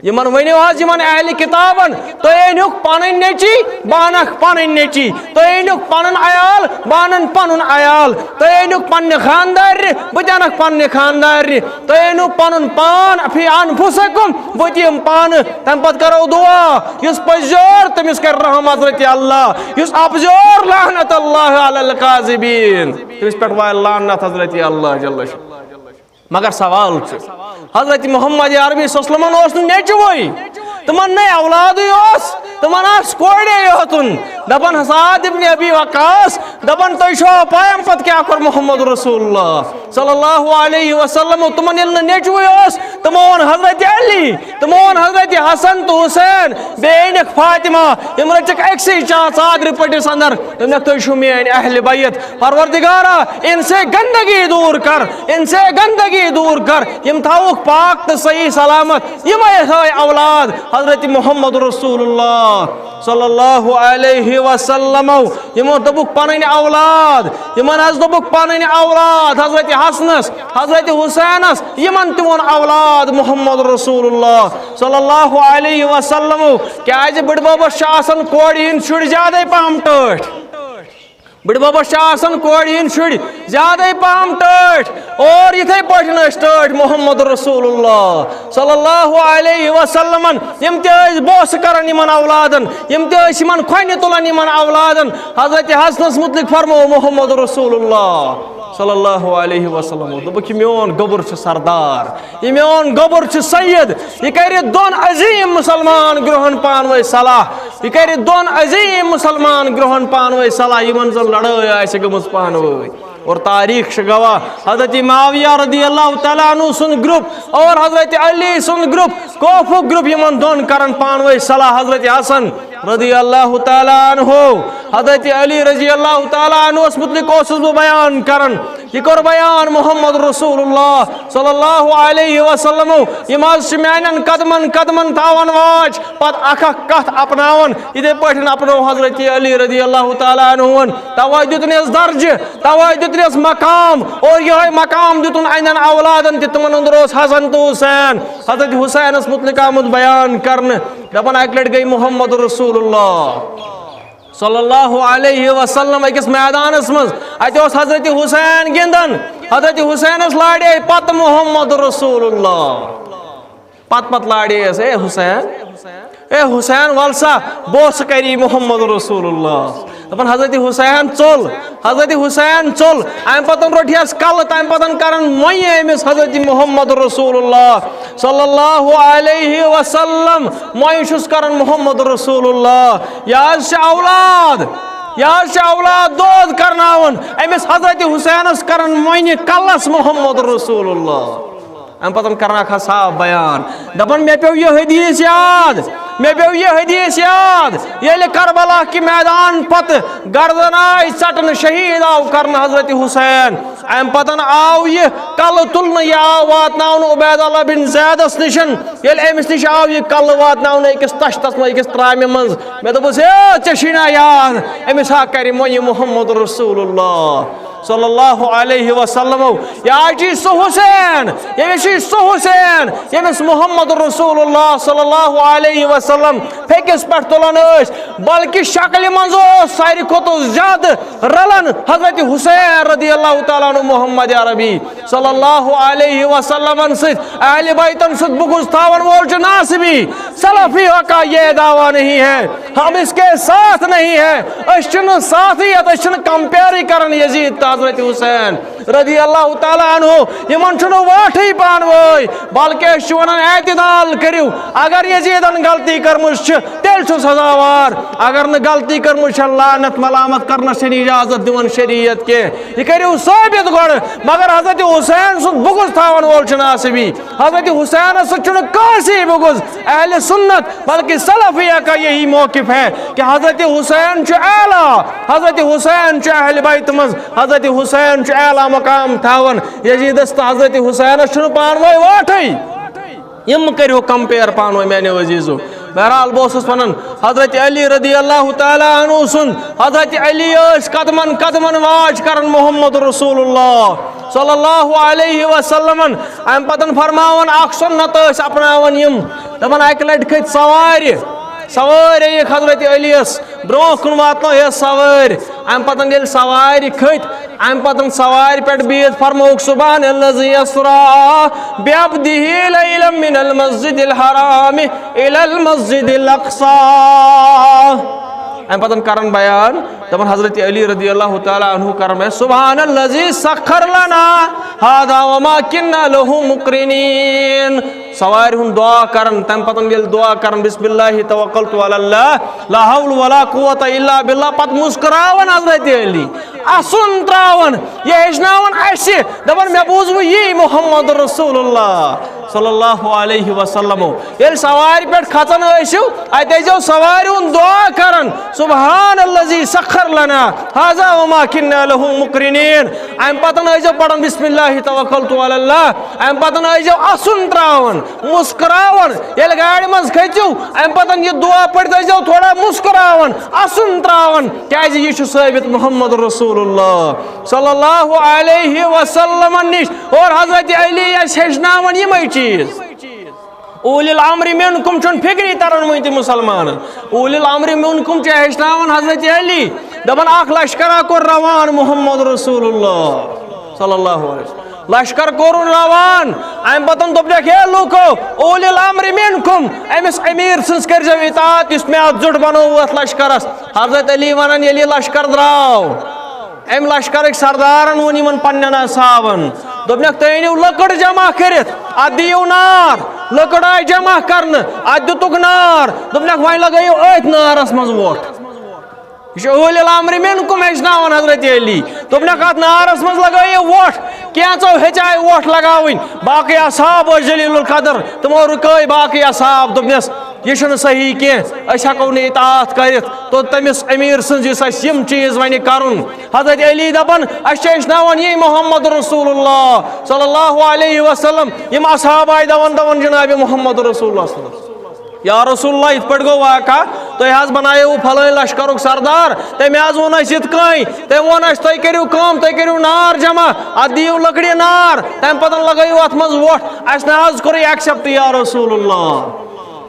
यमन वनियो आज यमन अहले किताबन तो एनुक पनन नेची बानक पनन नेची तो एनुक पनन आयाल बानन पनुन आयाल तो एनुक पन्ने खानदार बजानक पन्ने खानदार तो एनुक पनुन पान फी अनफुसकुम बतियम पान तम पत करो दुआ युस पजोर तमिस कर रहमत हजरत अल्लाह युस अपजोर लानत अल्लाह अलल काजिबीन तमिस पर वाय लानत हजरत अल्लाह जल्ल मगर सवाल हजरत मोहम्मद अरबी सल्लल्लाहु नेचुवई तमन ने औलाद तमन कोड़े योतुन दपन हसाद इब्न अबी वक्कास दपन तो शो पायम पत क्या कर मोहम्मद रसूलुल्लाह सल्लल्लाहु अलैहि वसल्लम तमन इल्न नेचुवई तमोन हजरत अली तमोन हजरत हसन तो हुसैन बेनक फातिमा इमरचक एक्सी चादर पटिस अंदर तमन तो शो मेन अहले बैत परवरदिगारा इनसे गंदगी दूर कर इनसे गंदगी दूर कर यम थाउक पाक तो सही सलामत यम औलाद हजरत मोहम्मद रसूलुल्लाह सल्लल्लाहु अलैहि वसल्लम यमो दबुक पनन औलाद यमन आज दबुक पनन औलाद हजरत हसनस हजरत हुसैनस यमन तिमोन औलाद मोहम्मद रसूलुल्लाह सल्लल्लाहु अलैहि वसल्लम क्या बड़ बाबस आसन कोड़ी इन शुड़ ज्यादा पहम टठ बड़ बाबस आसन कोड़ी इन शुड़ ज्यादा पहम टठ और इथे पठन टठ मोहम्मद रसूलुल्लाह सल्लल्लाहु अलैहि वसल्लम यम ते बोस करन यमन औलादन यम ते यमन खोनि तुलन यमन औलादन हजरत हसनस मुतलिक फरमो मोहम्मद रसूलुल्लाह सल्लल्लाहु अलैहि वसल्लम दोपक मेन गोबर सरदार ये मेन गोबर सैयद यह कर दोन अजीम मुसलमान ग्रहण पानवे सलाह यह कर दोन अजीम मुसलमान ग्रहण पानवे सलाह यमन जन लड़ाई आसे गमज पानवे और तारीख गवाह हजरत माविया रदियल्लाहु तआला अन्हु सुन ग्रुप और हजरत अली सुन ग्रुप कोफु ग्रुप यमन दोन करन पानवे सलाह हजरत हसन रदियल्लाहु तआला अन्हु हजरत अली रदियल्लाहु तआला अन्हु मुतलिक बयान करन यह कर बयान मोहम्मद रसूलुल्लाह सल्लल्लाहु अलैहि वसल्लम यम मान कदमन कदमन तावन वाच पत अख कथ अपनावन इथे पठन अपनो हजरत अली रदियल्लाहु तआला अन्हु तवै दितनेस दर्ज तवै दितनेस मकाम और यह मकाम दितुन अनन औलादन तिमन अंदर हसन तो हुसैन हजरत हुसैनस मुतलिक आमद बयान करन दपन अक लट गई मोहम्मद रसूलुल्लाह सल्लल्लाहु अलैहि वसल्लम अकिस मैदानस मज अत हजरत हुसैन गिंदन हजरत हुसैनस लाड़े पत मोहम्मद रसूलुल्लाह पत लाड़े ए हुसैन वलसा बोस करी मोहम्मद रसूलुल्लाह दपन हजरत हुसैन चल अम पतन रोटियस कल तम पतन करन मोय अमिस हजरत मोहम्मद रसूलुल्लाह सल्लल्लाहु अलैहि वसल्लम मोय छुस करन मोहम्मद रसूलुल्लाह याज औलाद दोद करनावन अमिस हजरत हुसैनस करन मोय कलस मोहम्मद रसूलुल्लाह अम पतन करना खा साफ बयान दपन मे पे यह हदीस याद ये करबला की मैदान पत गर्दन आय चटन शहीद आव करन हजरत हुसैन अम पतन आव यह कल तुलन यह आव वातनावन उबैदुल्लाह बिन ज़ैदस निशन ये अमिस निश आव यह कल वातनावन अकिस तश्तस मज अकिस त्रामे मज मे दोपस ए छीना याद अमिस हा कर मोय मोहम्मद रसूलुल्लाह सल्लल्लाहु अलैहि वसल्लम याची सो हुसैन यमिस मोहम्मद रसूलुल्लाह सल्लल्लाहु अलैहि वसल्लम फेकिस पर तुलन बल्कि शक्ल मज सारी खोतो ज्यादा रलन हजरत हुसैन रदियल्लाहु तआला अन्हु मोहम्मद अरबी सल्लल्लाहु अलैहि वसल्लम से अहले बैतन से बुग़्ज़ थावन वोल नासिबी सलफी का ये दावा नहीं है हम इसके साथ नहीं है अशन साथियत अशन कंपेयर करन यजीद हजरत हुसैन रदियल्लाहु तआला अन्हु यमन छुन वाठी पानवई बल्कि वन एतदाल करियो अगर यजीदन गलती करमुस तेल सजावार अगर न गलती करमुस लानत मलामत करना से इजाजत दिवन शरीयत के यह करियो साबित गड़ मगर हजरत हुसैन सुन बुग़्ज़ थावन वोल नासिबी हजरत हुसैन सुन कासी बुग़्ज़ अहले सुन्नत बल्कि सलफिया का यही मौक़िफ़ है कि हजरत हुसैन आला हजरत हुसैन अहले बैत मज हजरत हुसैन आला मकाम थावन यजीदस तो हजरत हुसैन पानवे वाठई यम करो कंपेयर पानवे मैंने अजीजो बहरहाल बहुत वन हजरत अली रदियल्लाहु तआला अन्हु सुन हजरत अली कदमन कदमन वाच करन मोहम्मद रसूलुल्लाह सल्लल्लाहु अलैहि वसल्लम अम पतन फरमावन अख सुन्नत अपनावन यम दपन अक लट खत सवार हजरत अलीस ब्रो कुन वातनो ये सवार अम पतन ये सवार खत अम पतन सवार पे बिहत फरमोक सुब्हानल्लज़ी यसरा बिअब्दिही लैलन मिनल मस्जिदिल हराम इलल मस्जिदिल अक़सा। अम पतन करन बयान दपन हजरत अली रदियल्लाहु ताला अन्हु करन बयान सुब्हानल्लज़ी सख्खर लना हादा वमा किन्ना लहु मुक़रिनीन। सवार हुन दुआ करन तम पतन ये दुआ करन बिस्मिल्लाहि तवक्कलतु अलल्लाह ला हौल वला कुव्वता इल्ला बिल्लाह पत मुस्कुरावन हजरत अली असुन त्रावन ये हेचनावन असे दपन मे बूझ यी मोहम्मद रसूलुल्लाह सल्लल्लाहु अलैहि वसल्लम ये सवार पे खचन अतो सवार हुन दुआ करन सुब्हानल्लज़ी सख्खर लना हाज़ा वमा किन्ना लहु मुक़रिनीन। अम पतन पढ़न बिस्मिल्लाहि तवक्कलतु अलल्लाह अम पतन असुन त्रावन मुस्कुरावन ये गाड़ी मज खचु अम पतन ये दुआ पढ़ थोड़ा मुस्कुरावन असुन त्रावन क्या यह साबित मोहम्मद रसूलुल्लाह सल्लल्लाहु अलैहि वसल्लम निश और हजरत अली हेचनावन यम चीज। उलिल अम्रि मिनकुम चुन फिक्री तरन वही मुसलमान उलिल अम्रि मिनकुम हेचनावन हजरत अली दपन अख लश्करा कोर रवान मोहम्मद रसूलुल्लाह सल्लल्लाहु अलैहि वसल्लम लश्कर कोरुन रवान अम पतन दोपक हे लूको उलिल अम्रि मिनकुम अमिस अमीर सन्स करजो इतात इस मे जुट बनो अथ लश्करस। हजरत अली वनान ये लश्कर द्राव अम लश्कर सरदारन वोन इन पन्न सावन दोपक तनिव लकड़ जमा कर अत दियो नार लकड़ आई जमा कर अत दुतुक नार दोपक वह लगो अथ नारस मज वोट यह उलिल अम्रि मिनकुम हेचनावन हजरत अली दोपक अत नारस मज लगो वोट कैचो हेचाय वोट लगावन बाकी असहाब जलीलुल कदर तमो रुकय बाकी असहाब दोपनस यह सही कह हको न इतात कर तो तमिस अमीर सम चीज वन कर हजरत अली दपन हेचनावन ये मोहम्मद रसूलुल्लाह सल्लल्लाहु अलैहि वसल्लम यम असहाब आय दवन दवन जनाब मोहम्मद रसूलुल्लाह या रसूलुल्लाह इत पे गो वाक़ा तुह बनायो फलान लश्कर सरदार तम वो तम वो तुम करो कम तुम करो नार जमा अत दियो लकड़ी नार तम पतन लगो अत मज वोट अस कोर एक्सेप्ट या रसूलुल्लाह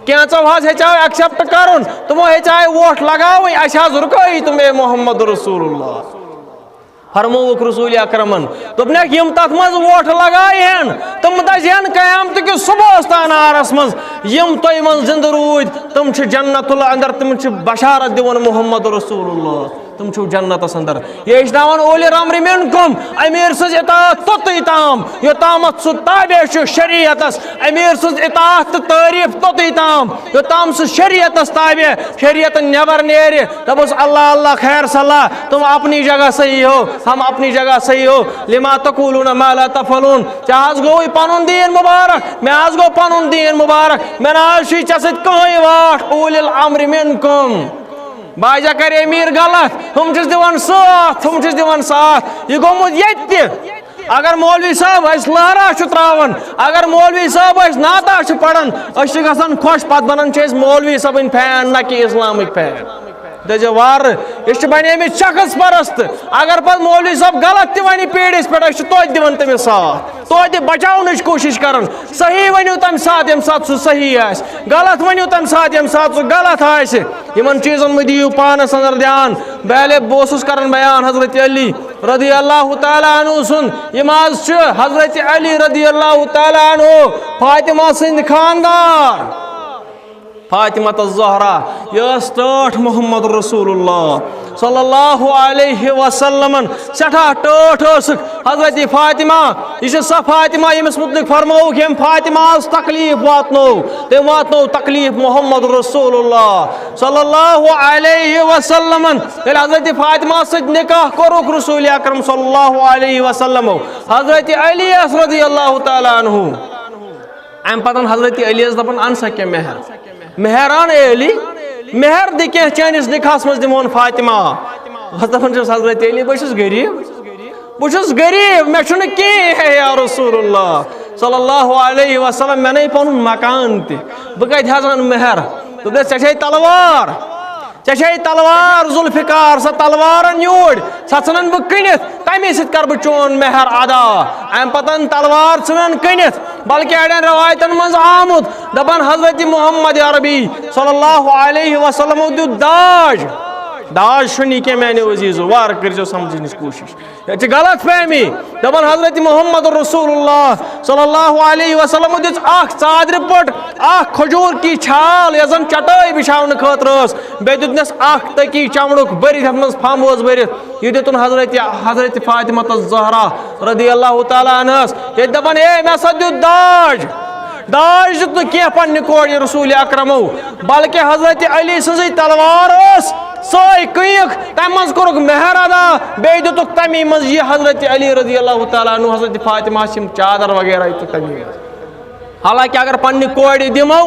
कैचो हेचाव एक्सेप्ट कर तमो हेचाय वोट लगाव अस रुकई तुम मोहम्मद रसूलुल्लाह फरमोक रसूल अकरमन दोपक यम तथ मज वोट लगायन तुम दजन कयामत कि सुबह तान नारस मज यम तुम मन जिंद रूद तुम जन्नतुल अंदर तुम बशारत दिवन मोहम्मद रसूलुल्लाह तुम छो जन्नतस अंदर ये हेचनावन उलिल अम्रि मिनकुम अमीर सज इतात तोतई ताम योतामत सु ताबे शरीयतस अमीर सज इतात तारीफ तोतई ताम योताम सु शरीयतस ताबे शरीयत नेबर नेरे दबस अल्लाह अल्लाह खैर सलाह तुम अपनी जगह सही हो हम अपनी जगह सही हो लिमा तकुलून मा ला तफलून चाहज गो पनुन दीन मुबारक मैं आज गो पनुन दीन मुबारक मैं आज चसत कहीं वाट उलिल अम्रि मिनकुम बाजा कर अमीर गलत हम दिवान साथ यह गोमुत ये अगर मौलवी साहब लहरा त्रावन अगर मौलवी साहब नाता पढ़ान गसान खुश पत बनान मौलवी साहब फैन ना कि इस्लामिक फैन दज वार यह बने शख्स परस्त अगर पे मौलवी साहब गलत वन पेड़िस पे तो दिवान तमिस साथ तो बचावन कोशिश कर सही वनो तम सात यम सात सह सही आ गलत वनो तम सात यम सात सह गलत आन चीजन में दियो पानस अंदर ध्यान पहले बोस कर बयान हजरत अली रदियल्लाहु ताला अन्हु सुन यम आज हजरत अली रदियल्लाहु ताला अन्हु फातिमा सिंध खानदार फातिमा ज़हरा यह टठ मोहम्मद रसूलुल्लाह सल्लल्लाहु अलैहि वसल्लम सठा टठ हजरत फातिमा यह सह फातिमा यमिस मुतलिक फरमोक यम फातिमा तकलीफ वातनो तम वातनो तकलीफ मोहम्मद रसूलुल्लाह सल्लल्लाहु अलैहि वसल्लम हजरत फातिमा सत निकाह कोरुक रसूल अकरम सल्लल्लाहु अलैहि वसल्लम हजरत अली रदियल्लाहु ताला अन्हु अम पतन हजरत अली दपन अन सा क्या मेहरान अली मेहर दि कह चानिस निकाहस मज दिमोन फातिमा दपन हजरत अली बस गरीब मे कह या रसूलुल्लाह सल्लल्लाहु अलैहि वसल्लम मे नहीं पन मकान तह बह कत मेहर दोपस ऐ तलवार चे तलवार जुल्फिकार सा तलवार यूर सा सन बह कनित तमे सत कर चोन मेहर अदा अम पतन तलवार सन कनित बल्कि अड़न रवायतन मज आमुत दपान हजरत मोहम्मद अरबी सल्लल्लाहु अलैहि वसल्लम दित दाज दाज शुनी के मैंने वजीज़ो वार कर समझने की कोशिश ये गलत फहमी दपान हजरत मोहम्मद रसूलुल्लाह सल्लल्लाहु अलैहि वसल्लम दित चादर पट खजूर की छाल यह जन चटाई बिछावन खतर बे दितनस तकी चमड़ुक भरित मज फम भरित यह दितुन हजरत फातिमा ज़हरा रदियल्लाहु ताला अन्हस ये दपान ए मे सा दित दाज दाज दित कह पन्ने कोड़ रसूल अकरमो बल्कि हजरत अली सज तलवार सोई कईक तम मज कोरुक मेहर अदा बे दितुक तमी मज यह हजरत अली रज़ियल्लाहु ताला अन्हु हजरत फातिमा चादर वगैरह दितुक तमी हालांकि अगर पन्ने कोड़ी दिमो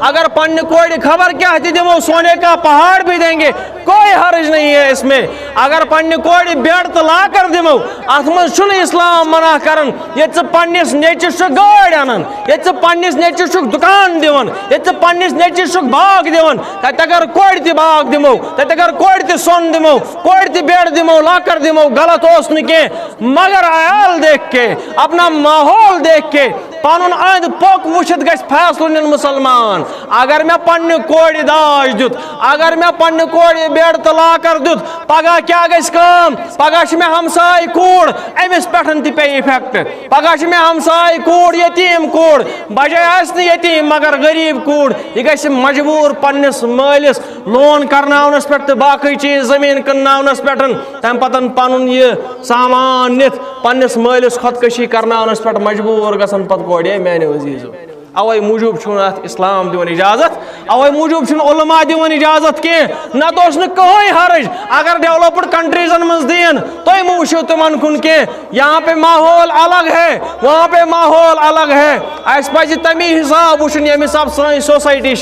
अगर पन्ने कोड़ी खबर क्या दिमो सोने का पहाड़ भी देंगे कोई हर्ज नहीं है इसमें अगर पन्ने कोड़ी बेड तो ला कर दिमो अथ मज इस्लाम मना करन ये पन्निस नेचिस गाड़ अनन ये पन्निस नेचिस दुकान दिवन ये पन्निस नेचिस बाग दिवन तत अगर कोड़ ति बाग दिमो तत अगर कोड़ ति सोन दिमो कोड़ ति बेड दिमो ला कर दिमो गलत ओस न के मगर आयाल देख के अपना माहौल देख के पन अंद पक वुचित गस फैसलो निन मुसलमान अगर मैं पन्ने कोड़ दाज दुत अगर मैं पन्ने कोड़ बेड तो ला कर दुत पगह क्या गस काम पगह में हमसाय कूड़ अमिस पे पे इफेक्ट पगह में हमसाय कूड़ यतीम कूड़ बजाय आस यतीम मगर गरीब कूड़ यह गस मजबूर पन्निस मालिस लोन करनावनस पे तो बाकी चीज जमीन कन्नावनस पे तम पतन पन यह सामान नित पन्निस मालिस खुदकशी करनावनस पे मजबूर गसन पत कोड़े मैंने वजीज़ो अवे मूजूब इस्लाम दिवन इजाजत अवे मूजूब उलमा दिवन इजाजत कह न तो कहीं हर्ज अगर डेवलप्ड कंट्रीजन मज दिन तुम वुचो तिमन कुन के यहाँ पे माहौल अलग है वहाँ पे माहौल अलग है अस पज तमी हिसाब वुचन ये हिसाब सन सोसाइटी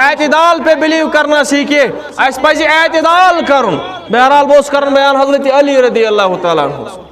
एतदाल पे बिलीव करना सीखे अस पज एतदाल कर बहरहाल बोस कर बयान हजरत अली रज़ियल्लाहु ताला अन्हु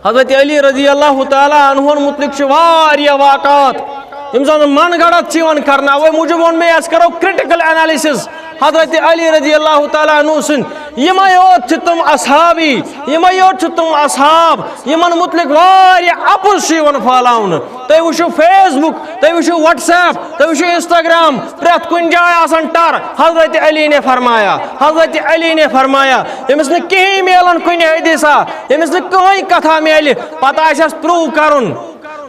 हजरत अली रज़ियल्लाहु ताला अन्हु मुतलिक वारिया वाक़ात यम जन मन गढ़त करना वही मूजूब वो मे करो क्रिटिकल एनालिसिस हजरत अली रज़ियल्लाहु ताला अन्हु सुन यमे योत तुम असहाबी यमे योत तुम असहाब यमन मुतलिक वारिया अपुज फलावन तुम वुचो फेसबुक तुम वुचो व्हाट्सएप तुम वुचो इंस्टाग्राम प्रेत कुन जाय आसान टर हजरत अली ने फरमाया हजरत अली ने फरमाया यमिस न कहीं मिलन कुन हदीसा यमिस न कहीं कथा मिल पता प्रूव करुन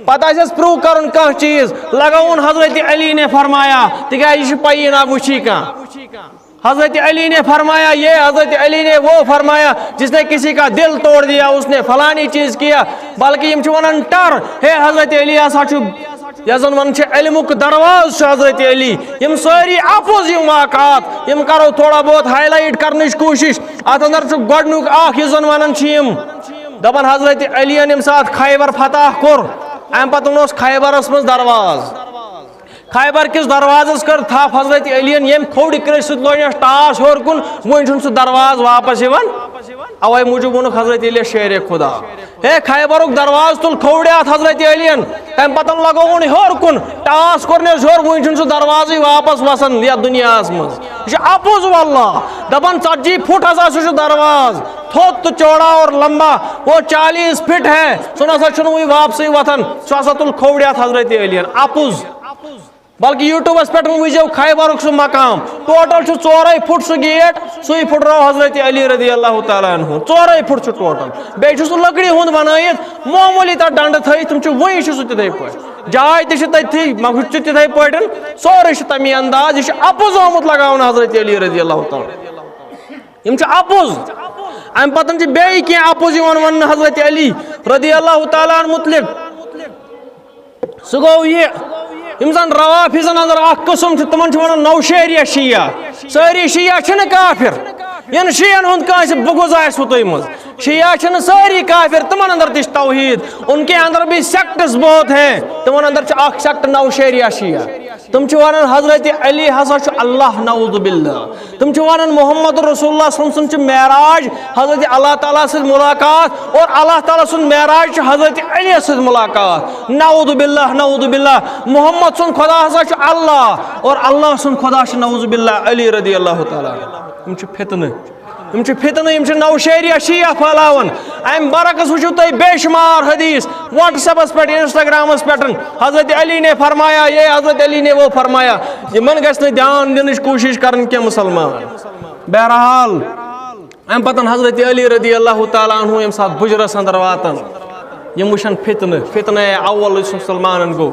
पता प्रूव कर कह चीज लगाउन हजरत अली ने फरमाया तिक पी ना वुची कह हजरत अली ने फरमाया ये हजरत अली ने वो फरमाया जिसने किसी का दिल तोड़ दिया उसने फलानी चीज किया बल्कि वन टर हे हजरत अली यजन वन इल्मुक दरवाज हजरत अली यम सारी अपोज यम वाक़ात यम करो थोड़ा बहुत हाईलाइट करने कोशिश अत अंदर गोडनुक यजन वन दपन हजरत अली यम सात खैबर फतह कोर अम पतन खैबरस मज दरवाज खैबर किस दरवाजस कर थप हजरत अलियन यम खोड़ कर लोस टास होर कुन वन सह दरवाज वापस अवे मूजूब वोन हजरत अली शेर खुदा हे खैबर दरवाज तुल खोड़ हजरत अलियन तम पतन लगोन होर कुन टास कोर होर वन सह दरवाज वापस वसान या दुनिया मज अपोज वल्लाह दपन 40 फुट हसा सह दरवाज थोत तो चौड़ा और लंबा वो 40 फीट है सुना वही वापसी वथन सह तुल खोड़ हजरत अलियन अपुज बल्कि यूट्यूबस पे वो खैबर सह मकाम टोटल 4 फुट सह गेट सही फुटरो हजरत अली रज़ियल्लाहु ताला अन्हु 4 फुट टोटल बे लकड़ी हुंद बनायित मामूली तक डंड थी तुम वही सह तिथे पे जाय तथी मगुच तिथे पे सोरे तमी अंदाज यह अपुज आमुत लगावन हजरत अली रज़ियल्लाहु ताला यम अपुज अम पतन बे कह अपुज वन हजरत अली रज़ियल्लाहु ताला मुतलिक सह गो यम जन रवाफिजन अंदर कस्म तमन वन नौशेरिया शिया सारी शिया काफिर इन शियन हुंद बुगुज आसो तुम मज शिया सारी काफिर तमन अंदर तिश तौहीद उनके अंदर भी सेक्ट्स बहुत हैं तमन अंदर सेक्ट नौशेरिया शिया तुम वन हजरत अली हसा अल्लाह नऊज़ु बिल्लाह तुम वन मोहम्मद रसूलुल्लाह सल्लल्लाहु अलैहि वसल्लम मेराज हजरत अल्लाह ताला से मुलाकात और अल्लाह ताला सुन मेराज हजरत अली से मुलाकात नऊज़ु बिल्लाह मोहम्मद सुन खुदा हसा अल्लाह और अल्लाह सुन खुदा नऊज़ु बिल्लाह अली रज़ियल्लाहु ताला फितन नौशेरिया शिया फैलावन अम बरकस वो तुम बेशुमार हदीस व्हाट्सएपस पे इंस्टाग्रामस पे हजरत अली ने फरमाया ये हजरत अली ने वो फरमाया यमन गस ध्यान दिन कोशिश कर मुसलमान। बहरहाल अम पतन हजरत अली रदी अल्लाह तआला अन्हु यम साथ बुजरस अंदर वातन यम वुशन फितन अव्वल मुसलमान गो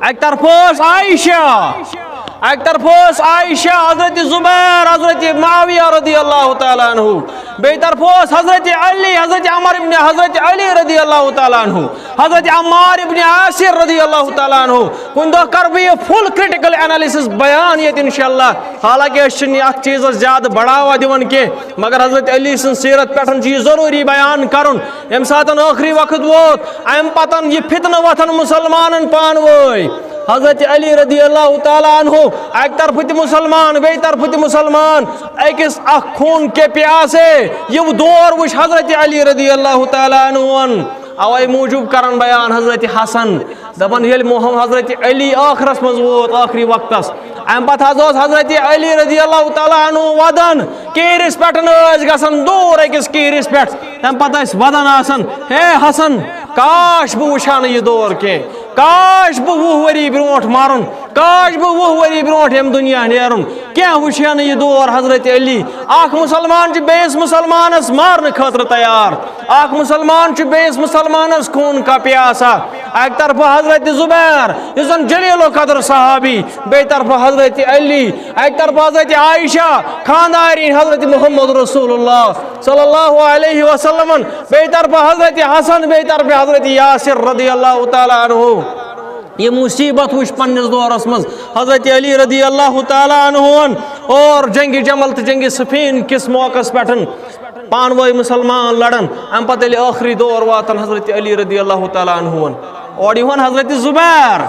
एक तरफ आयशा हजरत जुबैर हजरत मुआविया रदी अल्लाह तआला अन्हु बे तरफ हजरत अली हजरत अली रदी अल्लाह तआला अन्हु हजरत अम्मार इब्न आसिर रदी अल्लाह तआला अन्हु कुन दो कर ये फुल क्रिटिकल एनालिसिस बयान ये इंशाअल्लाह। हालांकि अत चीज ज्यादा बढ़ावा दिवन के मगर हजरत अली सन सीरत पे चीज जरूरी बयान करुन यम सात आखिरी वक्त वोत अम पतन ये फितन वथन मुसलमान पान वोय हजरत अली रदी अल्लाह तआला अन्हु एक तरफ ति मुसलमान बे तरफ ति मुसलमान अकिस खून के प्यासे ये दौर वुच हजरत अली रदी अल्लाह तआला अन्हु अवै मूजूब करन बयान हजरत हसन दपन ये हजरत अली आखरस मज वोत आखिरी वक्तस अम पत हजरत अली रदी अल्लाह तआला अन्हु वदन कीरिस पे गसन दूर अकिस कीरिस पे तम पत वदन आसन हे हसन काश बह वुछा ये दौर के काश बह 20 वरी ब्रोट मारुन काश बह 20 वरी ब्रोट यम दुनिया नेरुन क्या वुछा ये दौर हजरत अली आख मुसलमान बेस मुसलमानस मारन खतर तैयार आख मुसलमान बेस मुसलमानस खून का प्यासा एक तरफ हजरत जुबैर इसन जलील कदर सहाबी बे तरफ हजरत अली एक तरफ हजरत आयशा खानदारी हजरत मोहम्मद रसूलुल्लाह सल्लल्लाहु अलैहि वसल्लम बे तरफ हजरत हसन बे तरफ हजरत यासिर रदी अल्लाह तआला अन्हु ये मुसीबत वुच पन्निस दौरस मज हजरत अली रदी अल्लाह तआला अन्हु और जंग जमल तो जंग सफीन किस मौकस पे पानवे मुसलमान लड़न अम पत आखिरी दौर वातन हजरत अली रदी अल्लाह तआला अन्हु और हजरत जुबैर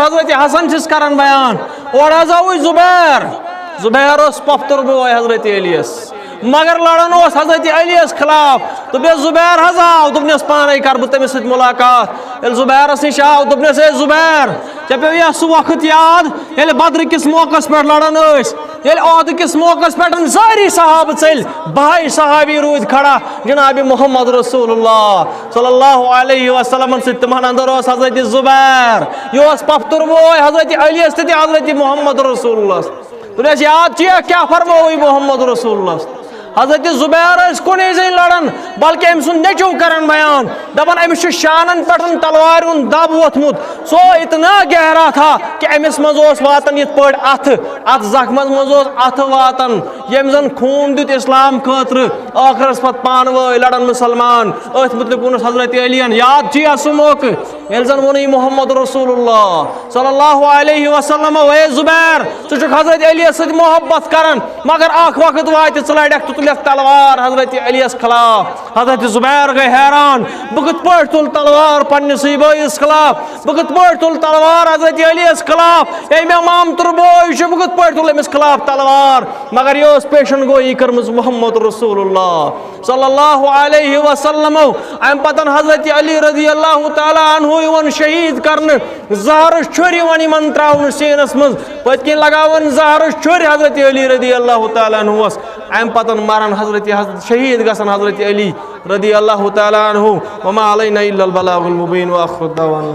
हजरत हसन छिस करन बयान और आव जुबैर पफ्तर बोय हजरत अलियस मगर लड़न हजरत अलियस खिलाफ तो बे जुबैर आव दोपनस पाने कर तमिस सत मुलाकात जुबैरस नश आव दोपनस ए जुबैर चे पे यह सह वक्त याद ये बद्र किस मौकस पे लड़न ओहद किस मौकस पे सारी सहाब चल बहाई सहाबी रूद खड़ा जनाब मोहम्मद रसूलुल्लाह सल्लल्लाहु अलैहि वसल्लम से तमन अंदर हजरत जुबैर यह पफ्तर बोय हजरत अलियस ते हजरत मोहम्मद रसूलुल्लाह तुम याद क्या फरमो मोहम्मद रसूलुल्लाह हजरत जुबैर कुन जन लड़न बल्कि अम सुन नेचु करन बयान दपन अमिस शानन पे तलवार दब वोथमुत सो इतना गहरा था कि अमिस मज वातन ये अथ जख्मस मज अथ वातन यम जन खून दित इस्लाम खतर आखरस पे पानवे लड़न मुसलमान अथ मुतलिक वोन हजरत अलियन याद सह मौक ये जन वोन मोहम्मद रसूलुल्लाह सल्लल्लाहु अलैहि वसल्लम वे जुबैर छु हजरत अलियस सत मोहब्बत करन मगर आख वक्त वात लड़क तलवार हजरत अलियस खिलाफ हजरत जुबैर गए हैरान बह कत पे तुल तलवार पन्निस बस खिलाफ बह कत पे तुल तलवार हजरत अलियस खिलाफ ये मे मामतर बोय बह कत पे तुल अमिस खिलाफ तलवार मगर यह पेशन गोई कर मोहम्मद रसूलुल्लाह सल्लल्लाहु अलैहि वसल्लम अम पतन हजरत अली रदी अल्लाह तआला अन्हु यवन शहीद करन जहर छुर यवन यमन त्रावन सीनस मज पतकिन लगावन जहर छुर हजरत अली रदी अल्लाह तआला अन्हु अम पतन मारन हजरत शहीद गसन हजरत अली रदी अल्लाह तआला अन्हु वमा अलैना इल्लल बलागुल मुबीन व आखिरु दावाना।